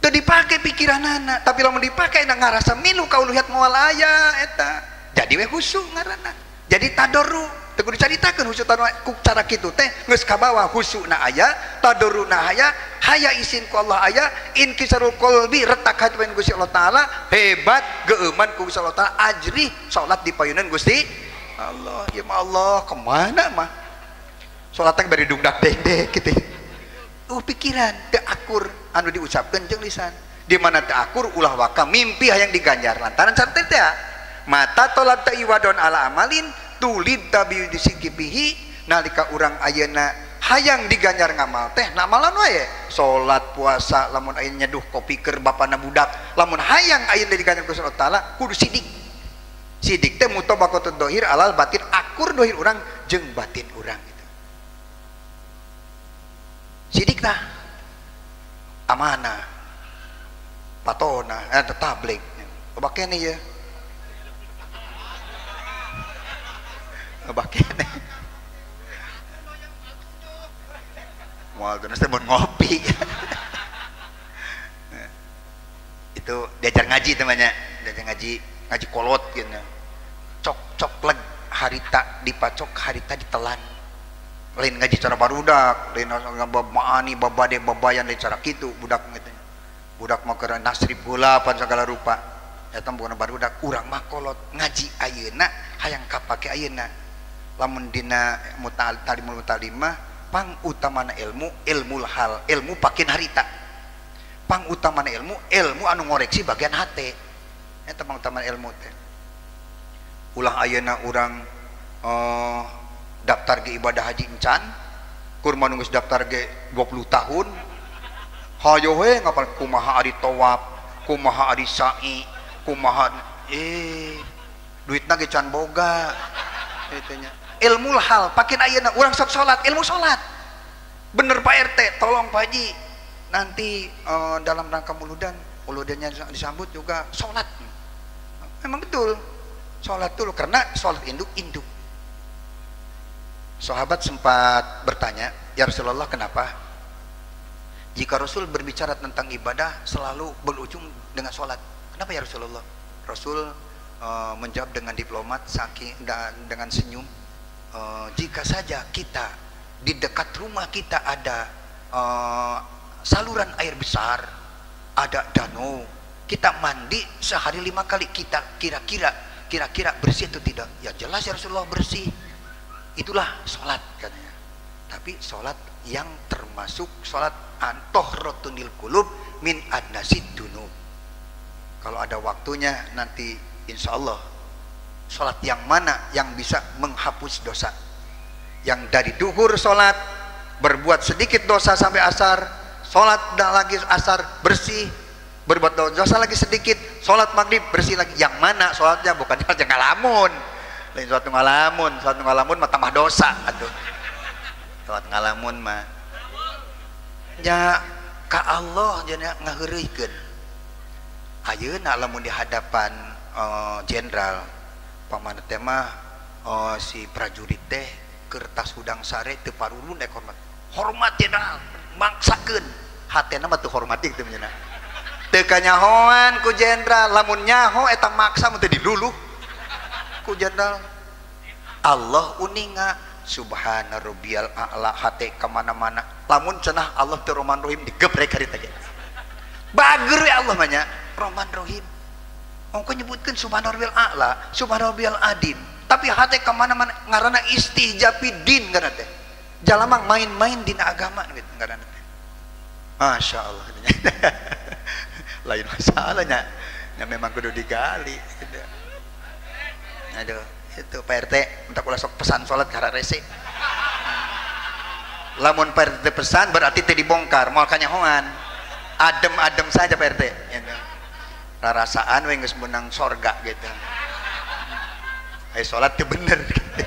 teu dipake pikiranana tapi lamun dipake na ngarasa milu ka uluhiyat moal aya eta jadi we husu ngaranna jadi tadoru teu kudu dicaritakeun husu ku cara kitu teh geus kabawa husuna aya tadoruna aya haya isin ku Allah aya inkisarul qalbi retak hati pen Gusti Allah taala hebat geuman ku Gusti Allah taala ajri salat di payunan Gusti Allah ya Allah kemana mah salat teh bari dungdak dendek gitu pikiran teu akur anu diucapkeun jeung lisan di mana teu akur ulah waka mimpi hayang diganjar lantaran cantik teh mata tolat ta iwadon ala amalin tulid tabi disikipihi nalika urang ayeuna hayang diganjar ngamal teh namalan wae salat puasa lamun aya nyeduh kopi keur bapana budak lamun hayang ayeuna diganjar ku Allah taala kudu sidik teh mutabaqatud dohir alal batin akur dohir urang jeung batin urang gitu sidik tah amanah patona tabligh bakene ya bakene moal geus teh mun ngopi itu diajar ngaji temannya diajar ngaji kolot gitu cok leg harita dipacok harita ditelan lain ngaji cara barudak lain maani babade babayan lain cara kitu budak gitu budak mah keur nasrib heula pan segala rupa eta bukan barudak urang mah kolot ngaji ayeuna hayang kapake ayeuna lamun dina talimul mutalimah pang utamana ilmu hal ilmu pakin harita pang utamana ilmu anu ngoreksi bagian hate eta pang utamana ilmu teh ulah ayeuna urang daftar ge ibadah haji encan kur manunggus daftar ge 20 tahun hayo we ngapal kumaha ari tawaf kumaha ari sa'i kumaha duitna ge can boga eta nya ilmu hal pakin ayeuna urang sok salat ilmu salat bener Pak RT tolong Pak Haji nanti dalam rangka muludannya disambut juga salat memang betul salat dulu karena salat induk sahabat sempat bertanya ya Rasulullah kenapa jika Rasul berbicara tentang ibadah selalu berujung dengan salat kenapa ya Rasulullah Rasul menjawab dengan diplomat saking dan dengan senyum jika saja kita di dekat rumah kita ada saluran air besar, ada danau, kita mandi sehari 5 kali, kita kira-kira bersih atau tidak? Ya jelas ya Rasulullah, bersih. Itulah sholat katanya. Tapi sholat yang termasuk sholat antohrotunil kulub min adnasid dunub. Kalau ada waktunya nanti insya Allah sholat yang mana yang bisa menghapus dosa. Yang dari duhur sholat berbuat sedikit dosa sampai asar, sholat dan lagi asar bersih, berbuat dosa lagi sedikit, sholat maghrib bersih lagi. Yang mana sholatnya? Bukan sholat yang ngalamun, lain sholat ngalamun mah tambah dosa. Aduh, sholat ngalamun mah ya ka Allah jadi ngaheureuikeun. Ayeuna lamun di hadapan jenderal pamana teh mah si prajurit teh kertas hudang sare teu parulun ek hormat jenderal maksakeun hatena mah teu hormat kitu nya teu kanyahoan ku jenderal, lamun nyaho eta maksa mah teu diluluh ku jenderal. Allah uninga subhana rabbiyal a'la hate kemana-mana, lamun cenah Allah teu Rahman Rahim digebrek harita ge bager ya Allah mah nya Rahman Rahim. Ongko nyebutkeun subhana rabbiyal a'la, subhana rabbiyal adim, tapi hate kemana-mana ngaranna istijabidin ngaranna teh. Jalama main-main dina agama gitu ngaranna teh. Masya Allah. Lain masalahnya, ya memang kudu digali. Gitu. Aduh, itu Pak RT, minta kula sok pesan sholat karena rese. Lamun Pak RT pesan berarti teh dibongkar, moal kanyahoan. Adem-adem saja Pak RT. Gitu. Rasaan we geus menang sorga gitu. Sholat itu bener gitu.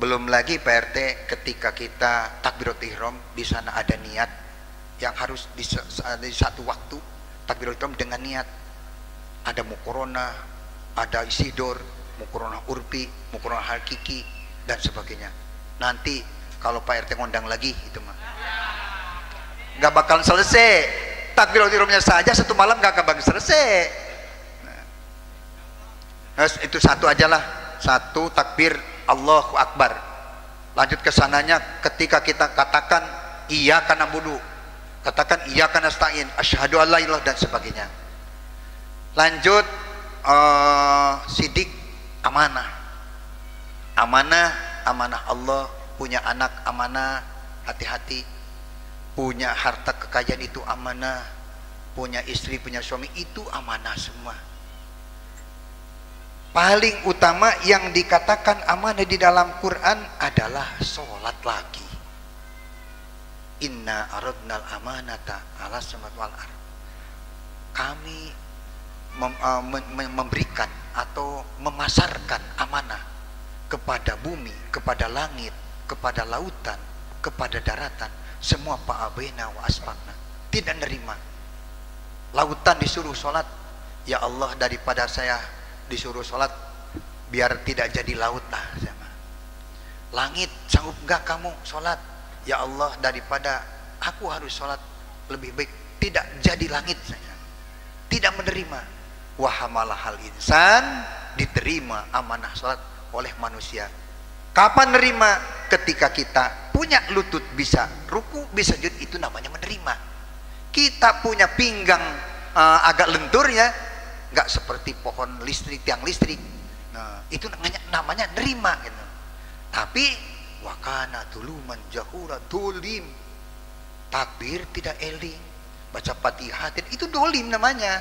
Belum lagi Pak RT ketika kita takbiratul ihram, di sana ada niat yang harus di satu waktu takbiratul ihram dengan niat. Ada mukorona, ada isidor, mukorona urpi, mukorona hakiki dan sebagainya. Nanti kalau Pak RT ngundang lagi itu mah nggak bakal selesai. Takbiratul ihramnya saja satu malam nggak akan selesai. Nah, itu satu aja lah, satu takbir Allahu Akbar. Lanjut ke sananya ketika kita katakan iyyaka na'budu, katakan iyyaka nasta'in, asyhadu alla ilaha dan sebagainya. Lanjut sidik amanah. Amanah Allah, punya anak amanah, hati-hati. Punya harta kekayaan itu amanah, punya istri, punya suami itu amanah semua. Paling utama yang dikatakan amanah di dalam Quran adalah sholat lagi. Inna aradnal amanata ala samawati wal ardh. Kami memberikan atau memasarkan amanah kepada bumi, kepada langit, kepada lautan, kepada daratan. Semua pa'abena wa asfakna, tidak nerima. Lautan disuruh sholat, ya Allah daripada saya disuruh sholat biar tidak jadi laut lah. Langit sanggup gak kamu sholat, ya Allah daripada aku harus sholat lebih baik tidak jadi langit saya. Tidak menerima. Wahamalahal insan, diterima amanah sholat oleh manusia. Kapan nerima? Ketika kita punya lutut bisa ruku, bisa sujud, itu namanya menerima. Kita punya pinggang agak lentur ya, nggak seperti pohon listrik, tiang listrik. Nah, itu namanya nerima gitu. Tapi wakana duluman jahura dolim, takbir tidak eling, baca Fatihah itu dolim namanya.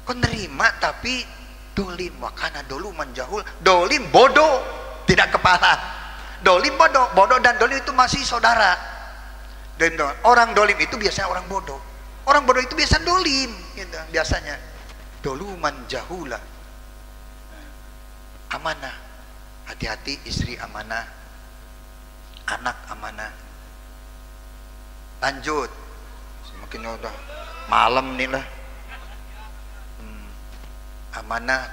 Kau nerima tapi dolim. Wakana duluman jahul, dolim bodoh, tidak kepala. Dolim bodoh dan dolim itu masih saudara. Dan orang dolim itu biasanya orang bodoh. Orang bodoh itu biasa dolim, gitu, biasanya. Doluman jahula. Amanah, hati-hati, istri amanah, anak amanah. Lanjut, semakin udah malam nih lah. Amanah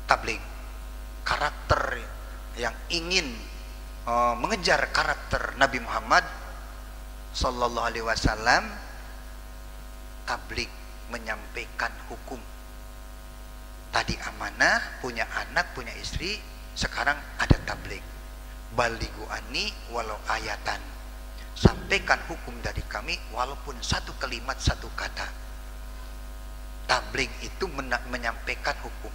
tabligh, karakter yang ingin mengejar karakter Nabi Muhammad Sallallahu Alaihi Wasallam, tabligh menyampaikan hukum, adik amanah, punya anak, punya istri, sekarang ada tabligh. Balighu anni walau ayatan. Sampaikan hukum dari kami walaupun satu kalimat, satu kata. Tabligh itu menyampaikan hukum.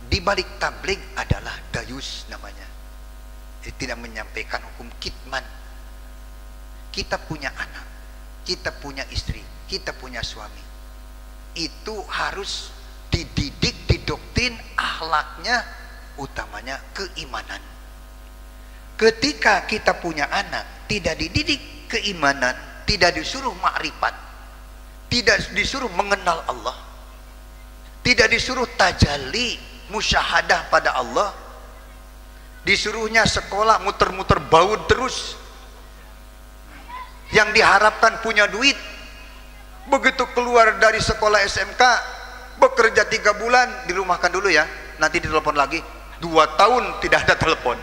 Di balik tabligh adalah dayus namanya. Tidak menyampaikan hukum kitman. Kita punya anak, kita punya istri, kita punya suami. Itu harus dididik, didoktrin akhlaknya, utamanya keimanan. Ketika kita punya anak tidak dididik keimanan, tidak disuruh makrifat, tidak disuruh mengenal Allah, tidak disuruh tajalli musyahadah pada Allah, disuruhnya sekolah muter-muter baud terus, yang diharapkan punya duit. Begitu keluar dari sekolah SMK, bekerja 3 bulan, dirumahkan dulu ya, nanti ditelepon lagi. 2 tahun tidak ada telepon,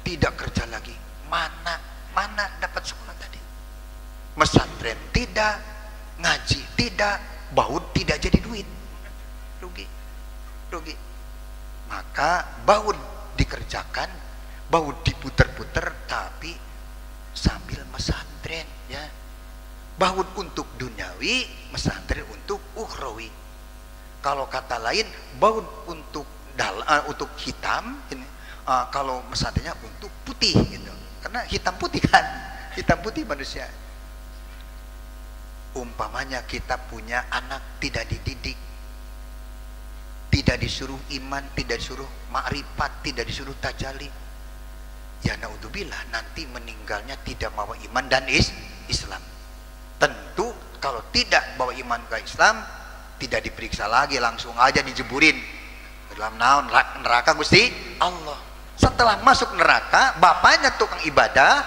tidak kerja lagi. Mana dapat sekolah tadi? Mesantren tidak, ngaji tidak, baud tidak jadi duit. Rugi. Maka baud dikerjakan, baud diputer-puter, tapi sambil mesantren ya. Baud untuk duniawi, mesantren untuk ukhrawi. Kalau kata lain, baud untuk hitam, kalau mesantrennya untuk putih gitu. Karena hitam putih kan, hitam putih manusia. Umpamanya kita punya anak tidak dididik, tidak disuruh iman, tidak disuruh makrifat, tidak disuruh tajalli, ya naudzubillah, nanti meninggalnya tidak bawa iman dan Islam. Tentu kalau tidak bawa iman ke Islam, tidak diperiksa lagi, langsung aja dijeburin dalam neraka Gusti Allah. Setelah masuk neraka, bapaknya tukang ibadah,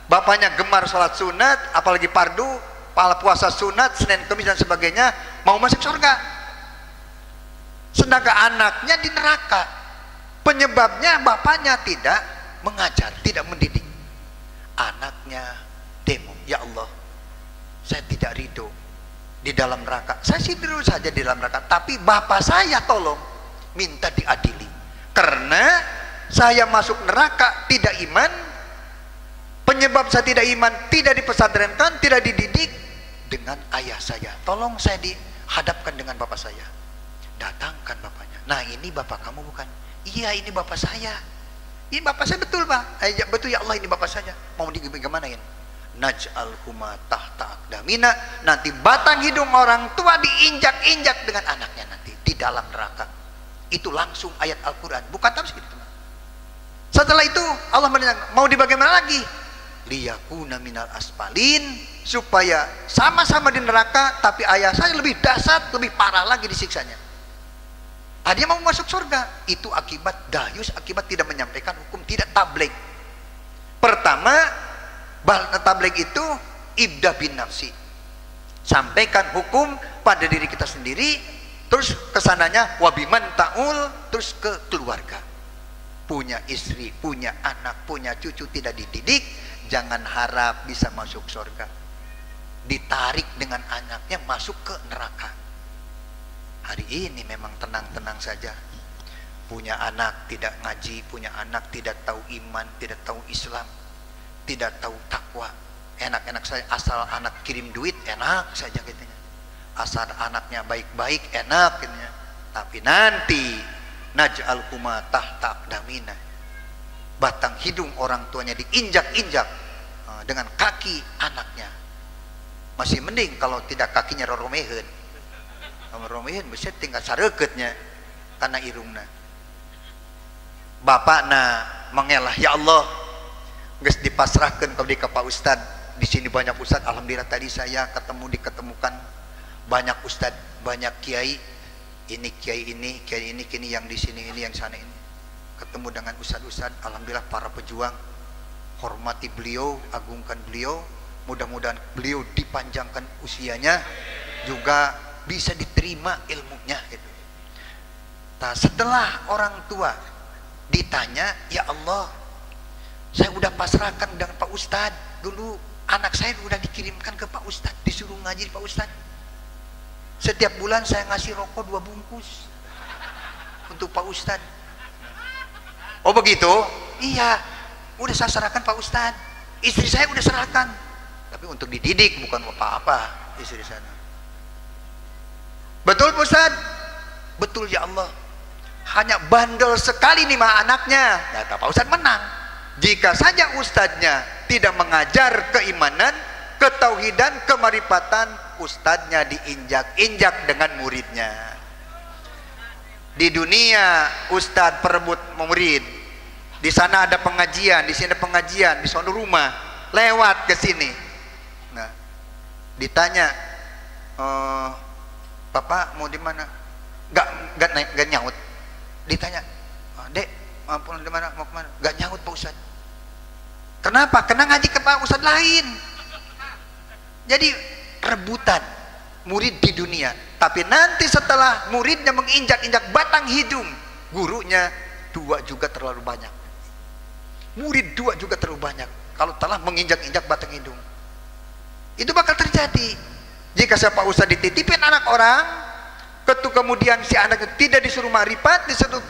bapaknya gemar sholat sunat, apalagi pardu, pahala puasa sunat, Senin Kamis dan sebagainya, mau masuk surga. Sedangkan anaknya di neraka. Penyebabnya bapaknya tidak mengajar, tidak mendidik. Anaknya demo, ya Allah, saya tidak ridho di dalam neraka. Saya sih dulu saja di dalam neraka, tapi bapak saya tolong minta diadili. Karena saya masuk neraka tidak iman, penyebab saya tidak iman, tidak dipesantrenkan, tidak dididik dengan ayah saya. Tolong saya dihadapkan dengan bapak saya. Datangkan bapaknya. Nah, ini bapak kamu bukan? Iya, ini bapak saya. Ini bapak saya betul, Pak. Ya, betul ya Allah, ini bapak saya. Mau digimanain? Naj'alhuma tahta aqdamina. Nanti batang hidung orang tua diinjak-injak dengan anaknya nanti di dalam neraka. Itu langsung ayat Al-Qur'an, bukan tafsir, teman. Setelah itu Allah menanyakan, mau dibagaimana lagi? Liyakuna minal asfalin, supaya sama-sama di neraka, tapi ayah saya lebih dahsyat, lebih parah lagi disiksanya. Dia mau masuk surga. Itu akibat dayus, akibat tidak menyampaikan hukum, tidak tabligh. Pertama, tabligh itu ibda bin nafsi, sampaikan hukum pada diri kita sendiri, terus kesananya wabiman ta'ul, terus ke keluarga. Punya istri, punya anak, punya cucu tidak dididik, jangan harap bisa masuk surga. Ditarik dengan anaknya masuk ke neraka. Hari ini memang tenang-tenang saja. Punya anak tidak ngaji, punya anak tidak tahu iman, tidak tahu Islam, tidak tahu takwa. Enak-enak saja, asal anak kirim duit enak saja katanya. Asal anaknya baik-baik enak katanya. Tapi nanti naj'alhuma tahta aqdamina, batang hidung orang tuanya diinjak-injak dengan kaki anaknya. Masih mending kalau tidak kakinya roromehen. Roromehen bisa tinggal sareuketnya karena irungna. Bapakna mengelah, ya Allah, geus dipasrahkeun ka Pak Ustad. Di sini banyak ustad, alhamdulillah tadi saya diketemukan banyak ustad, banyak kiai. Ini kiai ini kini yang di sini, ini yang sana ini. Ketemu dengan ustad-ustad, alhamdulillah para pejuang. Hormati beliau, agungkan beliau. Mudah-mudahan beliau dipanjangkan usianya, juga bisa diterima ilmunya gitu. Nah, setelah orang tua ditanya, ya Allah, saya udah pasrahkan dengan Pak Ustadz. Dulu anak saya udah dikirimkan ke Pak Ustadz, disuruh ngaji Pak Ustadz. Setiap bulan saya ngasih rokok 2 bungkus untuk Pak Ustadz. Oh begitu? Iya, udah saya serahkan Pak Ustadz. Istri saya udah serahkan, tapi untuk dididik, bukan apa-apa istri sana. Betul Pak Ustadz? Betul ya Allah. Hanya bandel sekali nih mah anaknya. Kata Pak Ustadz menang. Jika saja ustadznya tidak mengajar keimanan, ketauhidan, kemarifatan, ustadznya diinjak-injak dengan muridnya. Di dunia ustadz perebut murid. Di sana ada pengajian, di sini pengajian, di sana rumah, lewat ke sini. Nah, ditanya, Bapak mau di mana? Gak nyaut. Ditanya, Dek, mampun di mana? Mau kemana? Gak nyaut Pak Ustadz. Kenapa? Kena ngaji ke Pak Ustadz lain. Jadi rebutan murid di dunia. Tapi nanti setelah muridnya menginjak-injak batang hidung, gurunya 2 juga terlalu banyak. Murid 2 juga terlalu banyak kalau telah menginjak-injak batang hidung. Itu bakal terjadi. Jika saya Pak Ustadz dititipin anak orang, kemudian si anaknya tidak disuruh ma'rifat, disuruh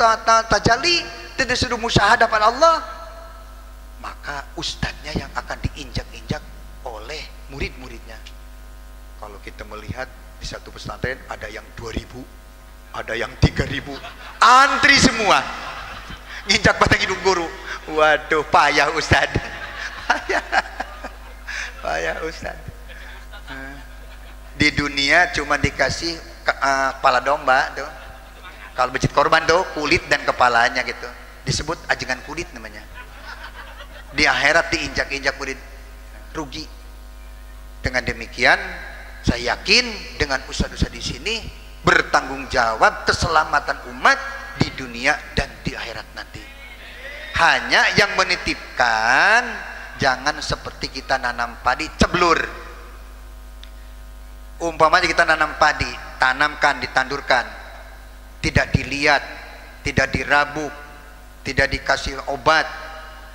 tajalli, tidak disuruh musyahadah pada Allah, maka ustadznya yang akan diinjak-injak oleh murid-muridnya. Kalau kita melihat di satu pesantren ada yang 2.000, ada yang 3.000, antri semua nginjak batang hidung guru. Waduh, payah ustadz. Payah ustadz. Di dunia cuma dikasih kepala domba tuh. Kalau becit korban tuh kulit dan kepalanya gitu, disebut ajengan kulit namanya. Di akhirat diinjak-injak murid, rugi. Dengan demikian saya yakin dengan ustadz-ustadz di sini bertanggung jawab keselamatan umat di dunia dan di akhirat nanti. Hanya yang menitipkan, jangan seperti kita nanam padi ceblur. Umpamanya kita nanam padi, tanamkan, ditandurkan, tidak dilihat, tidak dirabuk, tidak dikasih obat.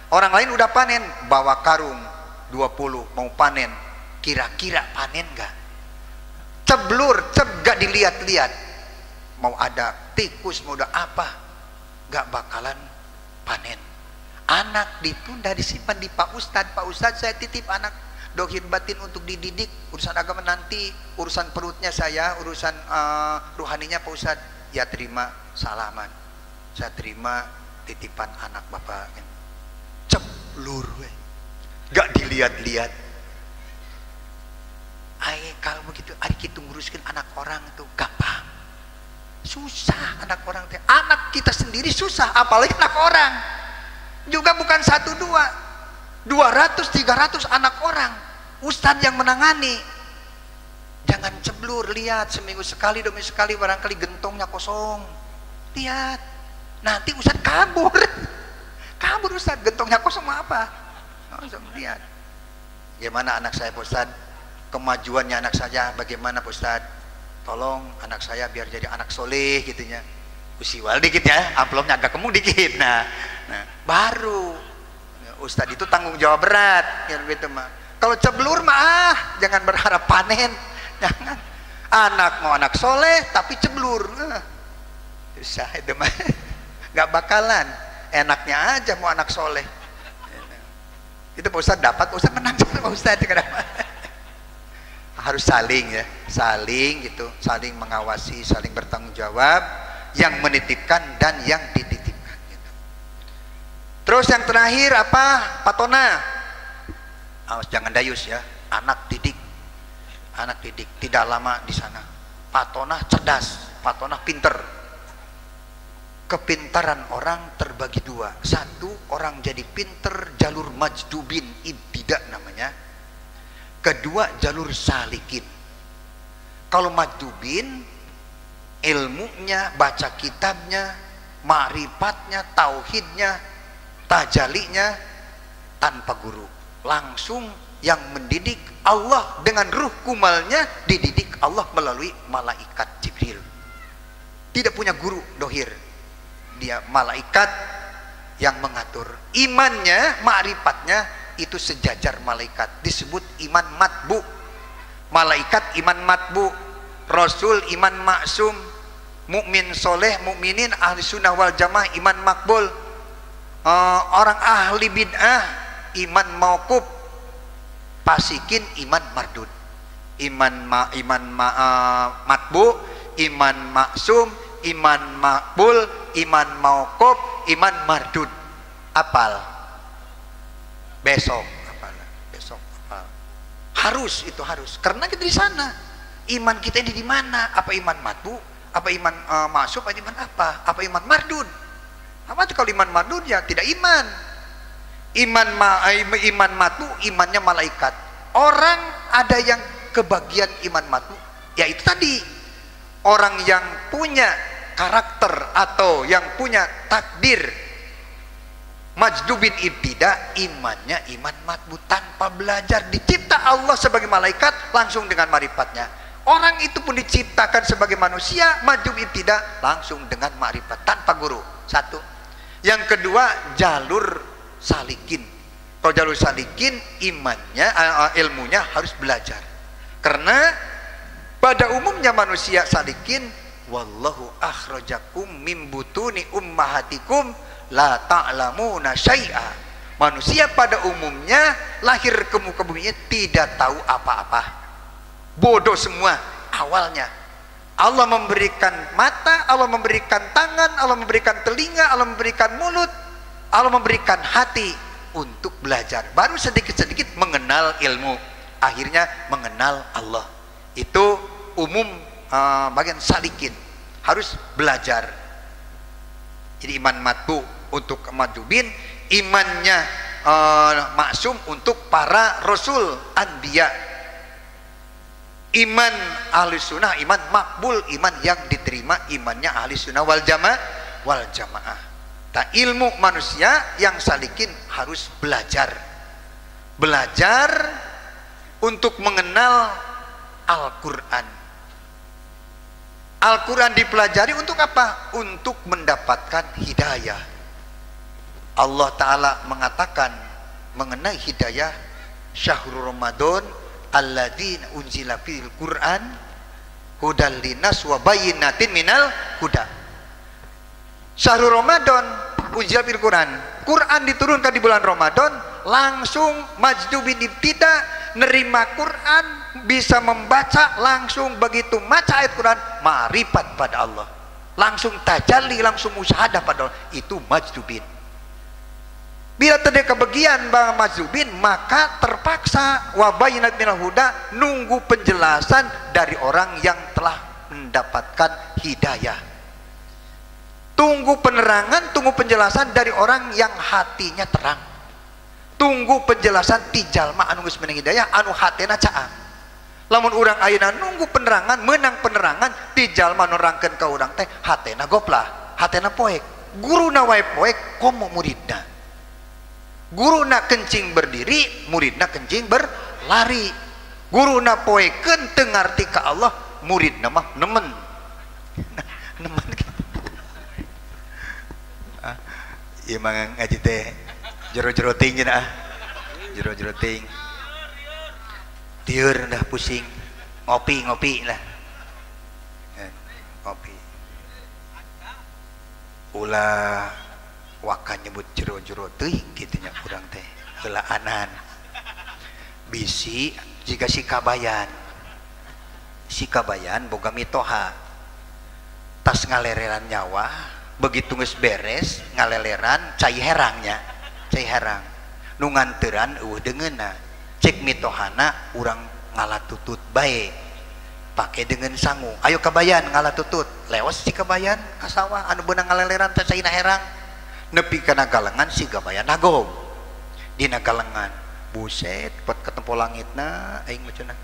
Orang lain udah panen, bawa karung 20 mau panen, kira-kira panen gak? Ceblur, gak dilihat-lihat, mau ada tikus, mau ada apa, gak bakalan panen. Anak ditunda, disimpan di Pak Ustadz. Pak Ustadz, saya titip anak dohir batin untuk dididik, urusan agama nanti, urusan perutnya saya, urusan ruhaninya Pak Ustadz. Ya terima salaman, saya terima titipan anak bapak. Ceblur, gak dilihat-lihat. Kalau begitu, hari kita nguruskan anak orang itu gampang. Susah anak orang, anak kita sendiri susah, apalagi anak orang. Juga bukan 1, 2, 200, 300 anak orang. Ustadz yang menangani. Jangan ceblur, lihat seminggu sekali, 2 minggu sekali, barangkali gentongnya kosong. Lihat, nanti Ustadz kabur. Kabur Ustadz, gentongnya kosong apa? Lihat. Gimana anak saya Pak Ustadz? Kemajuannya anak saya bagaimana Pak Ustadz? Tolong anak saya biar jadi anak soleh gitunya. Usiwal dikit ya, amplopnya agak kemung dikit. Nah baru Ustadz itu tanggung jawab berat yang gitu mah. Kalau ceblur mah jangan berharap panen. Jangan. Anak mau anak soleh tapi ceblur, susah itu mah. Gak bakalan. Enaknya aja mau anak soleh. Itu Pak Ustadz dapat, Pak Ustadz menang sama Pak Ustadz. Harus saling ya, saling gitu, saling mengawasi, saling bertanggung jawab, yang menitipkan dan yang dititipkan gitu. Terus yang terakhir apa? Patona. Awas jangan dayus ya, anak didik. Anak didik tidak lama di sana. Patona cerdas, patona pinter. Kepintaran orang terbagi 2. 1, orang jadi pinter jalur majdubin, ibtidak namanya. Kedua, jalur salikin. Kalau majdubin, ilmunya, baca kitabnya, ma'rifatnya, tauhidnya, tajalinya tanpa guru, langsung yang mendidik Allah dengan ruh kumalnya, dididik Allah melalui malaikat Jibril. Tidak punya guru dohir, dia malaikat yang mengatur. Imannya, ma'rifatnya itu sejajar malaikat, disebut iman matbu. Malaikat iman matbu, rasul iman maksum, mukmin soleh, mukminin ahli sunnah wal jamaah iman makbul, orang ahli bid'ah iman mauquf, fasikin iman mardud. Matbu, iman maksum, iman makbul, iman mauquf, iman mardud. Apal besok, apal besok, apal. Harus, itu harus, karena kita di sana. Iman kita ini di mana? Apa iman matbu, apa iman maksum, apa iman apa? Apa iman mardud? Apa itu kalau iman mardud? Ya tidak iman. Iman matbu, imannya malaikat. Orang ada yang kebagian iman matbu, yaitu tadi orang yang punya karakter atau yang punya takdir majdubin ibtida, imannya iman matbu, tanpa belajar, dicipta Allah sebagai malaikat langsung dengan marifatnya. Orang itu pun diciptakan sebagai manusia majdub ibtida langsung dengan marifat tanpa guru. Satu. Yang kedua, jalur salikin. Kalau jalur salikin, imannya ilmunya harus belajar. Karena pada umumnya manusia salikin, wallahu akhrajakum mim butuni ummahatikum la ta'lamuna syai'a. Manusia pada umumnya lahir ke muka bumi tidak tahu apa-apa. Bodoh semua awalnya. Allah memberikan mata, Allah memberikan tangan, Allah memberikan telinga, Allah memberikan mulut, Allah memberikan hati untuk belajar. Baru sedikit-sedikit mengenal ilmu, akhirnya mengenal Allah. Itu umum bagian salikin, harus belajar. Jadi iman matbu untuk majubin, imannya maksum untuk para rasul anbiya. Iman ahli sunnah, iman makbul, iman yang diterima, imannya ahli sunnah wal jamaah. Nah, ilmu manusia yang salikin harus belajar untuk mengenal Al-Quran. Al-Quran dipelajari untuk apa? Untuk mendapatkan hidayah. Allah Ta'ala mengatakan mengenai hidayah, syahrul Ramadan alladzina unzila fil Qur'an hudal linnas wa bayyinatin minal huda. Syahrul Ramadan unzila fil Qur'an. Quran diturunkan di bulan Ramadan, langsung majdubin ibtida, nerima Quran, bisa membaca, langsung begitu baca ayat Quran, ma'rifat pada Allah. Langsung tajalli, langsung musyahadah pada Allah. Itu majdubin. Bila terjadi kebagian bang mazdubin, maka terpaksa wabayinat minal huda, nunggu penjelasan dari orang yang telah mendapatkan hidayah. Tunggu penerangan, tunggu penjelasan dari orang yang hatinya terang. Tunggu penjelasan tijalma anu geus menang hidayah, anu hatena caang. Lamun urang ayeuna nunggu penerangan, menang penerangan, tijalma nerangkeun ka urang teh hatena goplah, hatena poek. Guruna wae poek, komo muridna. Guru nak kencing berdiri, muridna kencing berlari. Guru nak poekeun teu ngarti ka Allah, muridna mah nemen. Nemen. Ieu mah ngaji teh jero-jero ting cenah. Jero-jero ting. Tieur dah pusing. Ngopi lah. Ngopi. Ulah waka nyebut jero-jero teuing kitunya kurang teh gelaanan bisi jika si kabayan boga mitoha tas ngaleleran nyawa begitu geus beres ngaleleran cai herang nu nganteuran eueuh deungeunna cek mitohana urang ngalatutut bae pake dengan sangu. Ayo kabayan ngalatutut leos si kabayan ka sawah anu beunang ngaleleran teh caina herang nepi kana galengan si gabayan nagog dina galengan buset pot ketempo langitna aing mah cenah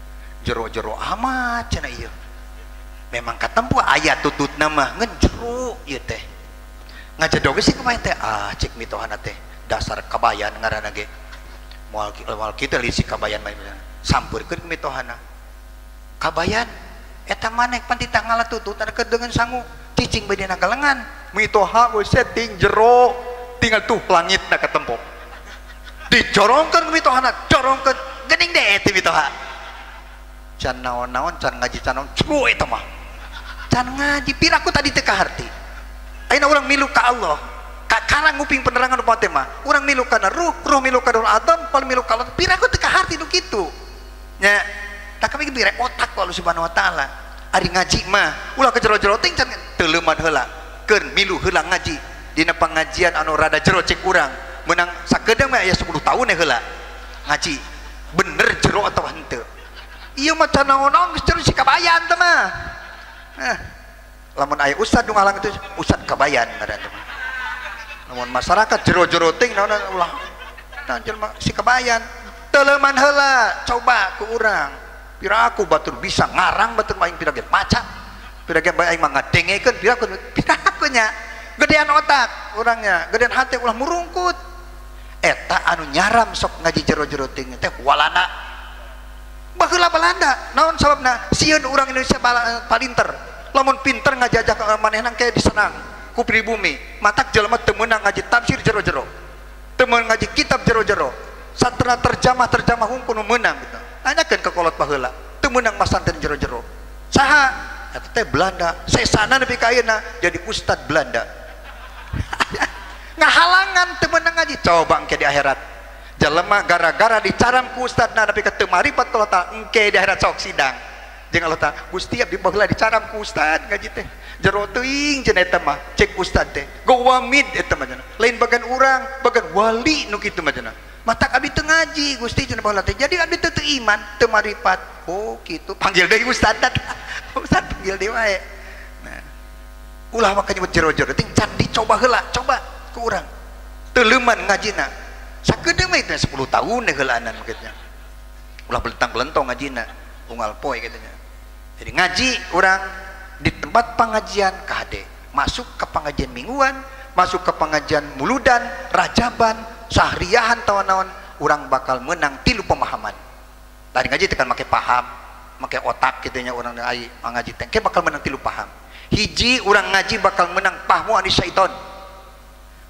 jero-jero amat cenah ieu memang katempo aya tututna mah ngan jero ieu teh ngajedog si kabayan teh cek mitohana teh dasar kabayan ngaranna ge moal kitu li si kabayan mah sampeurkeun mitohana kabayan eta maneh pan titah ngalatutut ada kedengen sangu cicing bae dina galengan mitoha we setting jero tinggal tuh langitna katempo dicorongkeun ku mitohana corongkeun geuning deh teh mitoha can naon-naon can ngaji can naon cu eta mah can ngaji piraku tadi teu kaharti ayeuna urang milu ka Allah karang nguping penerangan upama teh mah urang milu kana ruh milu ka Darul Adam pal milu ka Allah piraku teu kaharti nu kitu nya tak kami bire otak ku Allah Subhanahu wa taala ari ngaji mah ulah ke jero-jero ting can teu leuman heula keun milu heula ngaji dina pangajian anu rada jero cek urang menang sakedeung mah aya 10 tahun heula ngaji bener jero atau henteu iya mah can naon-naon geus jero si kabayan teh mah lamun aya ustad nu ngalang itu ustad kabayan ngaran teh mah lamun masyarakat jero-jero ting naon ulah nah jelema si kabayan teu leuman heula coba ku urang piraku batur bisa ngarang batur maing pirageun maca pirageun bae aing mah ngadengekeun piraku nya gedean otak urangnya gedean hati ulah murungkut eta anu nyaram sok ngaji jero-jero ting teh walana baheula Belanda naon sababna sieun urang Indonesia palinter lamun pinter ngajajak manehna kayak disenang ku pribumi matak jelema teu meunang ngaji tafsir jero-jero teu meunang ngaji kitab jero-jero satana terjemah hungkul nu meunang gitu nanyakeun ka kolot baheula teu meunang masantren jero-jero saha eta teh Belanda sesana nepi ka ayeuna jadi ustad Belanda ngahalangan teu meunang ngaji coba engke di akhirat jelema gara-gara dicaram ku ustadna nepi ka teu marifat Allah taala engke di akhirat sok sidang jeung Allah taala Gusti abdi baheula dicaram ku ustad ngaji teh jero teuing cenah eta mah cek ustad teh gawamid eta mah cenah lain bagan urang bagan wali nu kitu mah cenah matak abdi teu ngaji Gusti cenah baheula teh jadi abdi teu iman teu marifat oh kitu panggil deui ustad ustad panggil deui wae nah ulah maka nyebut jero-jero ting can dicoba heula coba ku urang teu leuman ngajina sakedeung mah teh 10 tahun heulaanan kitu ulah belentang-belentong ngajina unggal poe katanya jadi ngaji urang di tempat pengajian KHD masuk ke pengajian mingguan masuk ke pengajian muludan rajaban sahriahan tawan-tawan urang bakal menang tilu pemahaman tadi ngaji tekan make paham make otak kitanya urang ai ngaji teh bakal menang tilu paham hiji urang ngaji bakal menang pahmu anis syaiton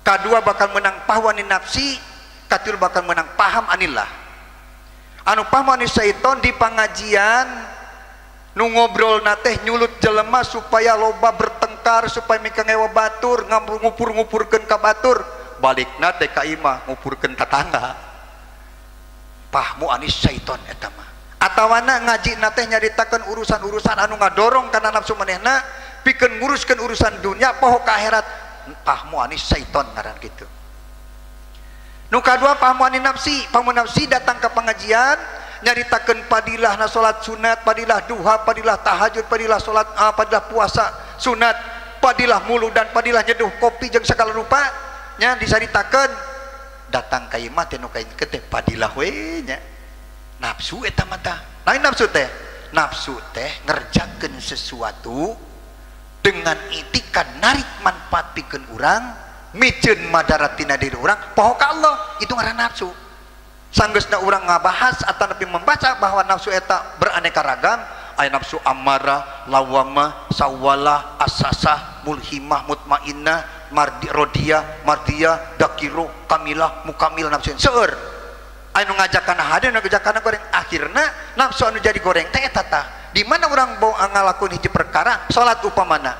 kadua bakal menang pahmu anis nafsi katilu bakal menang paham anillah anu pahmu anis syaiton di pengajian nu ngobrol teh nyulut jelema supaya loba bertengkar supaya mika ngewa batur ngupur-ngupurkeun ka batur balikna teh ka imah ngupurkeun tatangga pahmu anis syaiton eta mah atawana ngaji teh nyaritakeun urusan-urusan anu ngadorong kana nafsu manehna pikeun nguruskeun urusan dunia poho ka akhirat pahmu anis syaiton ngaran kitu nu kadua pahmu anis nafsi pahmu nafsi datang ke pengajian nyaritakeun padilah na salat sunat padilah duha padilah tahajud padilah salat padilah puasa sunat padilah muludan padilah nyeduh kopi jeung sagala rupa nya disaritakeun datang ka imah teh nu kain teh padilah we nya nafsu eta mah tah lain nafsu teh ngerjakeun sesuatu dengan itikan narik manfaat pikeun urang miceun madarat tina diri urang poho ka Allah itu ngaran nafsu sanggeusna urang ngabahas atau nepi membaca bahwa nafsu eta beraneka ragam aya nafsu amarah lawamah sawwalah asasah mulhimah mutmainnah rodiyah mardiyah dakiru kamilah mukamil nafsu seueur aya nu ngajakan hade nu ngajakan goreng akhirna nafsu anu jadi goreng teh eta tah di mana urang bau ngalakuin hiji perkara salat upamana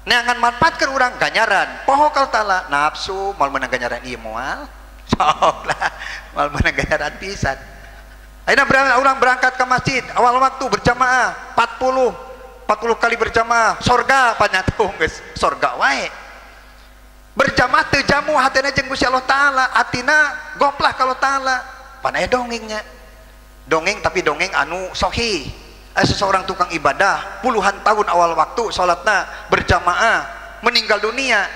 neangan manfaatkeun urang ganjaran poho ka taala nafsu mal meunang ganjaran ieu moal sok lah mal meunang ganjaran pisan ayeuna urang berangkat ke masjid awal waktu berjamaah 40 kali berjamaah sorga panyatung geus sorga wae berjamaah teu jamu hatena jeung Gusti Allah taala atina goplah ka Allah taala panaya dongengnya dongeng tapi dongeng anu sahih seseorang tukang ibadah puluhan tahun awal waktu salatna berjamaah meninggal dunia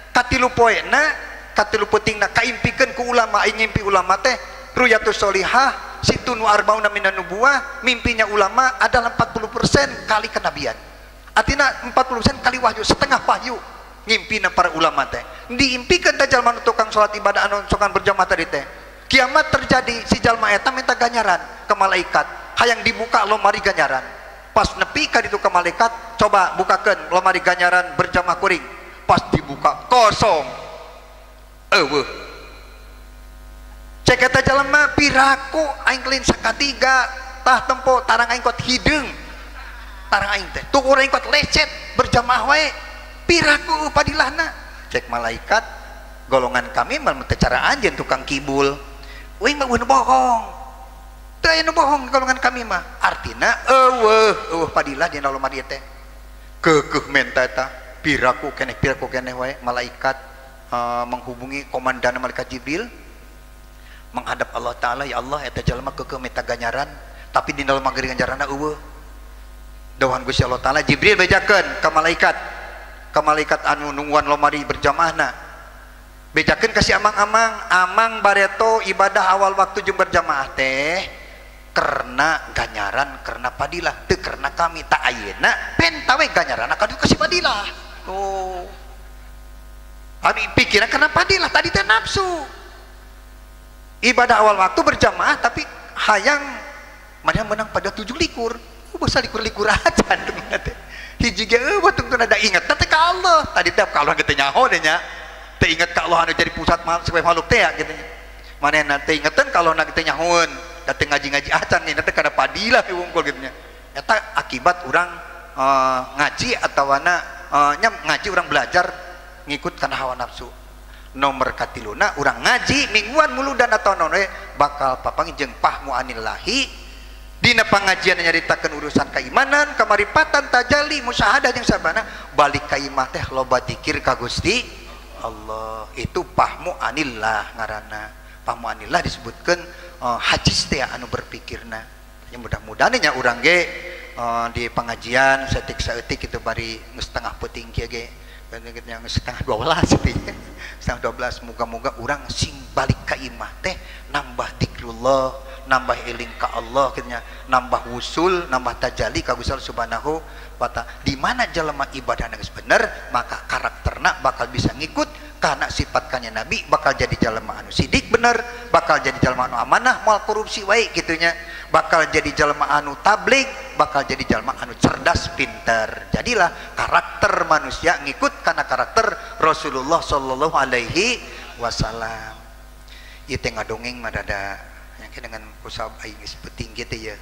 katilu poena katilu peutingna kaimpikeun ku ulama aing ngimpi ulama teh ruyatus sholihah situnu arbauna minan nubuwah mimpinya ulama adalah 40% kali kenabian artinya 40% kali wahyu setengah wahyu ngimpina para ulama teh diimpikeun teh jalma nu tukang salat ibadah anu sokan berjamaah tadi teh kiamat terjadi si jalma eta minta ganjaran ke malaikat hayang dibuka lomari ganjaran pas nepi ka ditu ka malaikat coba bukakeun lomari ganjaran berjamaah kuring pas dibuka kosong cek eta jalema piraku aing kelin sakatiga tah tempo tarang aing kot hideung tarang aing teh tuh urang kot lecet berjamaah wae piraku padilahna cek malaikat golongan kami mah teu cara anjeun tukang kibul uing mah bohong teu aya nu bohong golongan kami mah artina eueuh padilah dina lomba ieu teh keukeuh menta eta piraku keneh wae malaikat menghubungi komandan malaikat Jibril menghadap Allah Ta'ala, ya Allah eta jalma keukeuh meta ganjaran tapi di dalam mageri ganjaranna eueuh dawuhan Gusti Allah Ta'ala Jibril bejakeun ka malaikat anu nungguan lomari berjamaahna bejakeun ka si amang bareto ibadah awal waktu jeung berjamaah teh karena ganjaran karena padilah teu karena kami tak ayeuna pentawe ganjaran kadu ka si padilah oh abi pikiran karena padilah tadi teh nafsu ibadah awal waktu berjamaah tapi hayang mana menang pada 7 likur basa likur aja teh hiji ge tungtun ada ingat teh ka Allah tadi teh ka Allah teh nyaho deh nya teh ingat ka Allah anu jadi pusat supaya makhluk teh gitu nya manehna teh ingetan ka Allah teh nyahoeun da teh ngaji-ngaji acan nih teh kada padilah wungkul gitu nya eta akibat urang ngaji atawana ngaji urang belajar ngikut kana hawa nafsu nomor katiluna urang ngaji mingguan muludan atau none bakal papangi jeung pahmu anillahi dina pangajian nyaritakeun urusan keimanan kamaripatan tajalli musyahadah jeung sabana balik ka imah teh loba zikir ka Gusti Allah itu pahmu anillah ngaranna pahmu anillah disebutkeun hajis teh anu berpikirna nya mudah-mudahan nya urang ge di pengajian saeutik saeutik kitu bari geus tengah peuting kieu ge yang setengah 12 setengah 12 moga-moga orang sing balik ka imah teh nambah zikrullah nambah eling ka Allah kitanya nambah wusul nambah tajalli ka Gusti Allah Subhanahu wa Ta'ala di mana jelema ibadah geus bener maka karakterna bakal bisa ngikut karena sifat kanjeng Nabi bakal jadi jelema anu sidik bener bakal jadi jelema anu amanah moal korupsi wae gitunya bakal jadi jelema anu tabligh bakal jadi jelema anu cerdas pinter jadilah karakter manusia ngikut karena karakter Rasulullah sallallahu alaihi wasallam ieu teh ngadongeng madada yang dengan kusab aing geus peuting kitu ya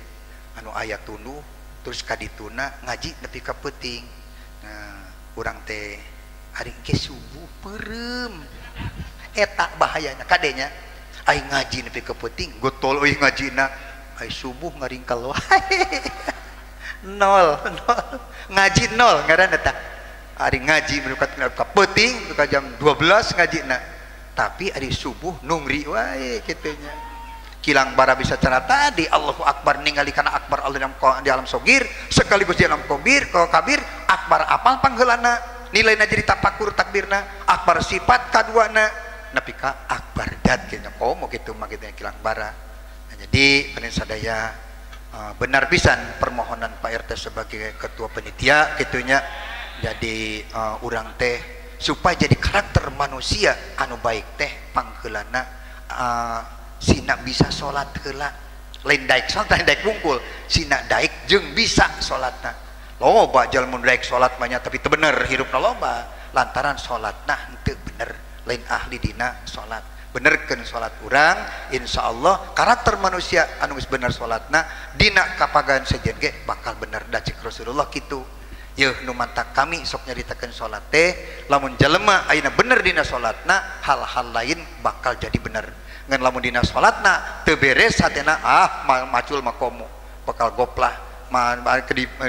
anu aya tunduh terus kadituna ngaji nepi ka peuting nah urang teh hari ke subuh perem eta bahayanya kadenya aing ngaji nepi ka peuting gotol euy ngajina ai subuh ngaringkal wae nol ngaji nol ngaran eta ari ngaji menukat ka peuting ka jam 12 ngajina tapi ari subuh nungri wae kitu nya kilang bara bisa cara tadi Allahu Akbar ningali kana akbar Allah di alam sogir sekaligus di alam kabir akbar apal pangheulana nilainya jadi tapakur takbirna akbar sifat kaduana nepi ka akbar dat kitu komo kitu mah kitu kilang bara nah, jadi panen sadaya benar pisan permohonan Pak RT sebagai ketua panitia gitunya jadi urang teh supaya jadi karakter manusia anu baik teh pangheulana sina bisa salat heula lain daek salat lain daek wungkul sina daek jeung bisa salatna loba jalmun daek salat banyak tapi teu bener hirupna loba lantaran salatna henteu bener lain ahli dina salat benerkeun salat urang insyaallah karakter manusia anu geus bener salatna dina kapagan sejen ge bakal bener da cek Rasulullah kitu yeuh nu mantak kami sok nyaritakeun salat teh lamun jelema ayeuna bener dina salatna hal-hal lain bakal jadi bener ngan lamun dina salatna teu beres hatena macul makomo bakal goplah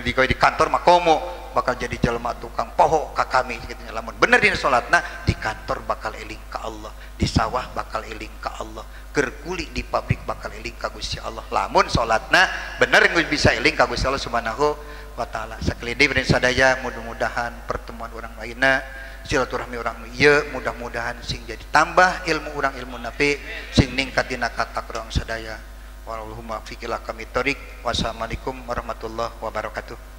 di kantor makomo bakal jadi jelema tukang poho ka kami gitu lamun bener dina salatna di kantor bakal eling ka Allah di sawah bakal eling ka Allah keur kuli di pabrik bakal eling ka Gusti Allah lamun salatna bener geus bisa eling ka Gusti Allah Subhanahu wa Ta'ala sakelidi beren sadaya mudah-mudahan pertemuan urang lainna silaturahmi orang ieu mudah-mudahan sing jadi tambah ilmu urang ilmu nafi sing ningkat dina katak urang sadaya wallahumma fiqil kami tarik wassalamualaikum warahmatullahi wabarakatuh.